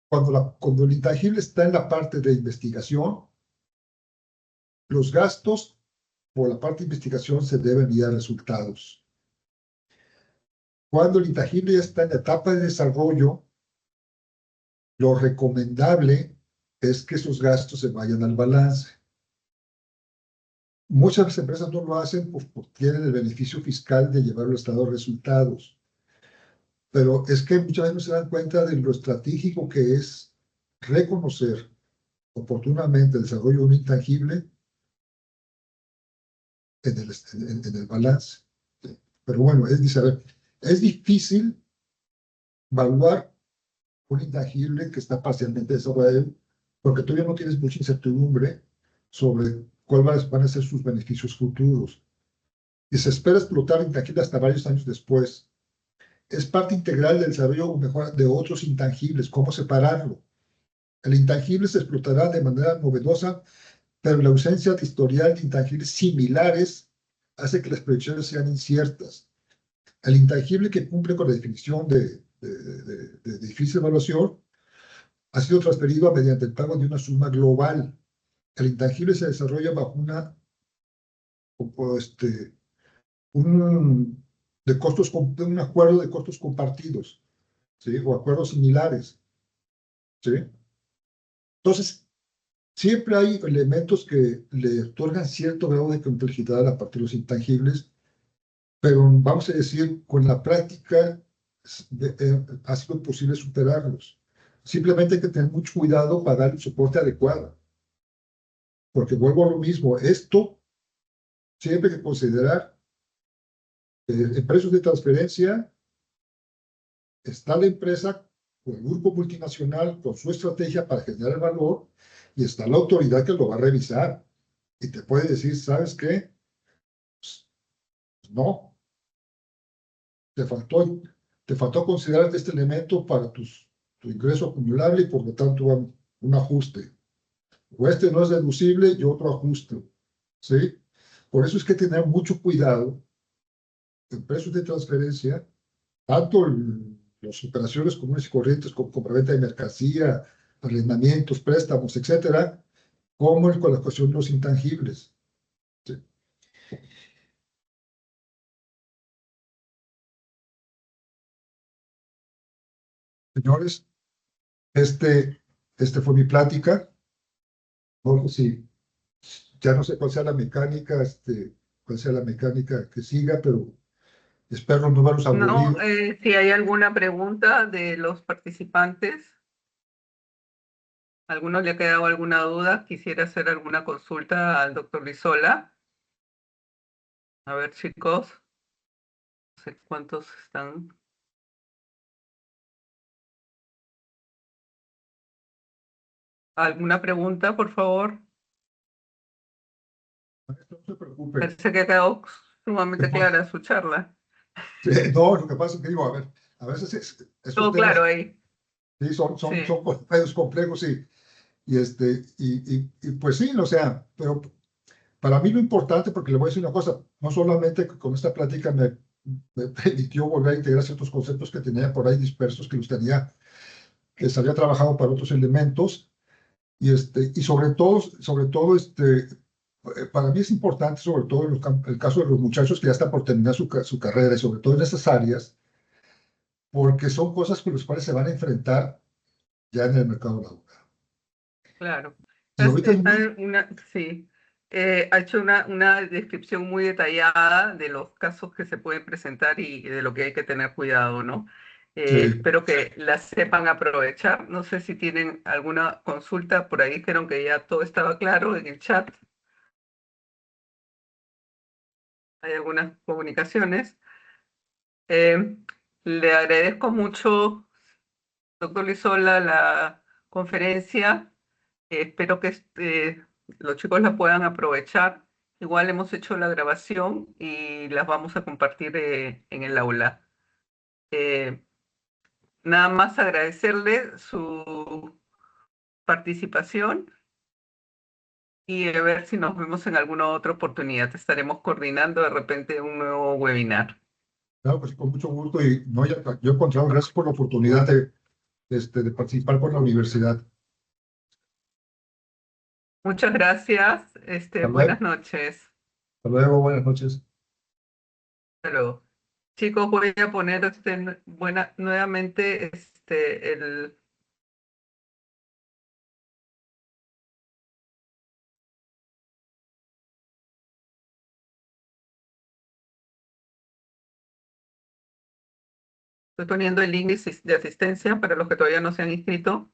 S1: Cuando el intangible está en la parte de investigación, los gastos por la parte de investigación se deben enviar resultados. Cuando el intangible ya está en la etapa de desarrollo, lo recomendable es que esos gastos se vayan al balance. Muchas empresas no lo hacen porque tienen el beneficio fiscal de llevar al estado de resultados. Pero es que muchas veces no se dan cuenta de lo estratégico que es reconocer oportunamente el desarrollo de un intangible en el balance. Pero bueno, es difícil evaluar un intangible que está parcialmente desarrollado porque todavía no tienes mucha incertidumbre sobre cuáles van a ser sus beneficios futuros. Y se espera explotar el intangible hasta varios años después. Es parte integral del desarrollo o mejora de otros intangibles. ¿Cómo separarlo? El intangible se explotará de manera novedosa, pero la ausencia de historial de intangibles similares hace que las proyecciones sean inciertas. El intangible que cumple con la definición de difícil evaluación ha sido transferido mediante el pago de una suma global. El intangible se desarrolla bajo un acuerdo de costos compartidos, ¿sí? O acuerdos similares. ¿Sí? Entonces, siempre hay elementos que le otorgan cierto grado de complejidad a la parte de los intangibles, pero vamos a decir, con la práctica ha sido posible superarlos. Simplemente hay que tener mucho cuidado para dar el soporte adecuado, porque vuelvo a lo mismo, esto siempre hay que considerar en precios de transferencia está la empresa o el grupo multinacional con su estrategia para generar valor y está la autoridad que lo va a revisar y te puede decir, ¿sabes qué? Pues, no, te faltó, te faltó considerar este elemento para tu ingreso acumulable y por lo tanto un ajuste. O este no es deducible y otro ajuste. ¿Sí? Por eso es que tener mucho cuidado en precios de transferencia, tanto las operaciones comunes y corrientes como compraventa de mercancía, arrendamientos, préstamos, etcétera, como con la cuestión de los intangibles. ¿Sí? Señores, este fue mi plática. No sé si ya no sé cuál sea la mecánica, cuál sea la mecánica que siga, pero espero no verlos
S3: No,
S1: aburridos.
S3: si hay alguna pregunta de los participantes, ¿alguno le ha quedado alguna duda? Quisiera hacer alguna consulta al doctor Lizola. A ver, chicos, no sé cuántos están. ¿Alguna pregunta, por favor?
S1: No se preocupe.
S3: Parece que ha quedado sumamente clara su charla.
S1: No, lo que pasa es que digo, a ver, a veces estos
S3: Todo claro
S1: temas
S3: ahí.
S1: sí,
S3: Sí,
S1: son medios complejos y pues sí, o sea, pero para mí lo importante, porque le voy a decir una cosa, no solamente que con esta plática me permitió volver a integrar ciertos conceptos que tenía por ahí dispersos, que los tenía, que se había trabajado para otros elementos, y sobre todo, para mí es importante, sobre todo en el caso de los muchachos que ya están por terminar su carrera, y sobre todo en esas áreas, porque son cosas con las cuales se van a enfrentar ya en el mercado laboral.
S3: claro.
S1: Y ahorita es muy,
S3: Sí, ha hecho una descripción muy detallada de los casos que se pueden presentar y de lo que hay que tener cuidado, ¿no?
S1: sí,
S3: Espero que la sepan aprovechar. No sé si tienen alguna consulta, por ahí dijeron que ya todo estaba claro en el chat. Hay algunas comunicaciones. Eh, Le agradezco mucho, doctor Lizola, la conferencia. Espero que los chicos la puedan aprovechar. Igual hemos hecho la grabación y las vamos a compartir en el aula. Eh, Nada más agradecerle su participación y a ver si nos vemos en alguna otra oportunidad. Estaremos coordinando de repente un nuevo webinar.
S1: claro, pues con mucho gusto y no, yo encontrado, gracias por la oportunidad de participar con la universidad.
S3: Muchas gracias.
S1: Hasta luego,
S3: Buenas noches.
S1: hasta luego, buenas noches.
S3: Hasta luego. Chicos, voy a poner nuevamente estoy poniendo el link de asistencia para los que todavía no se han inscrito.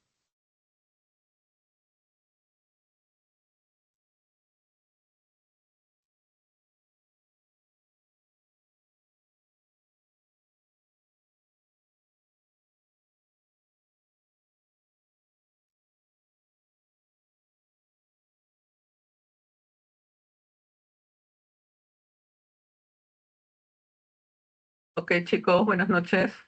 S3: Ok, chicos, buenas noches.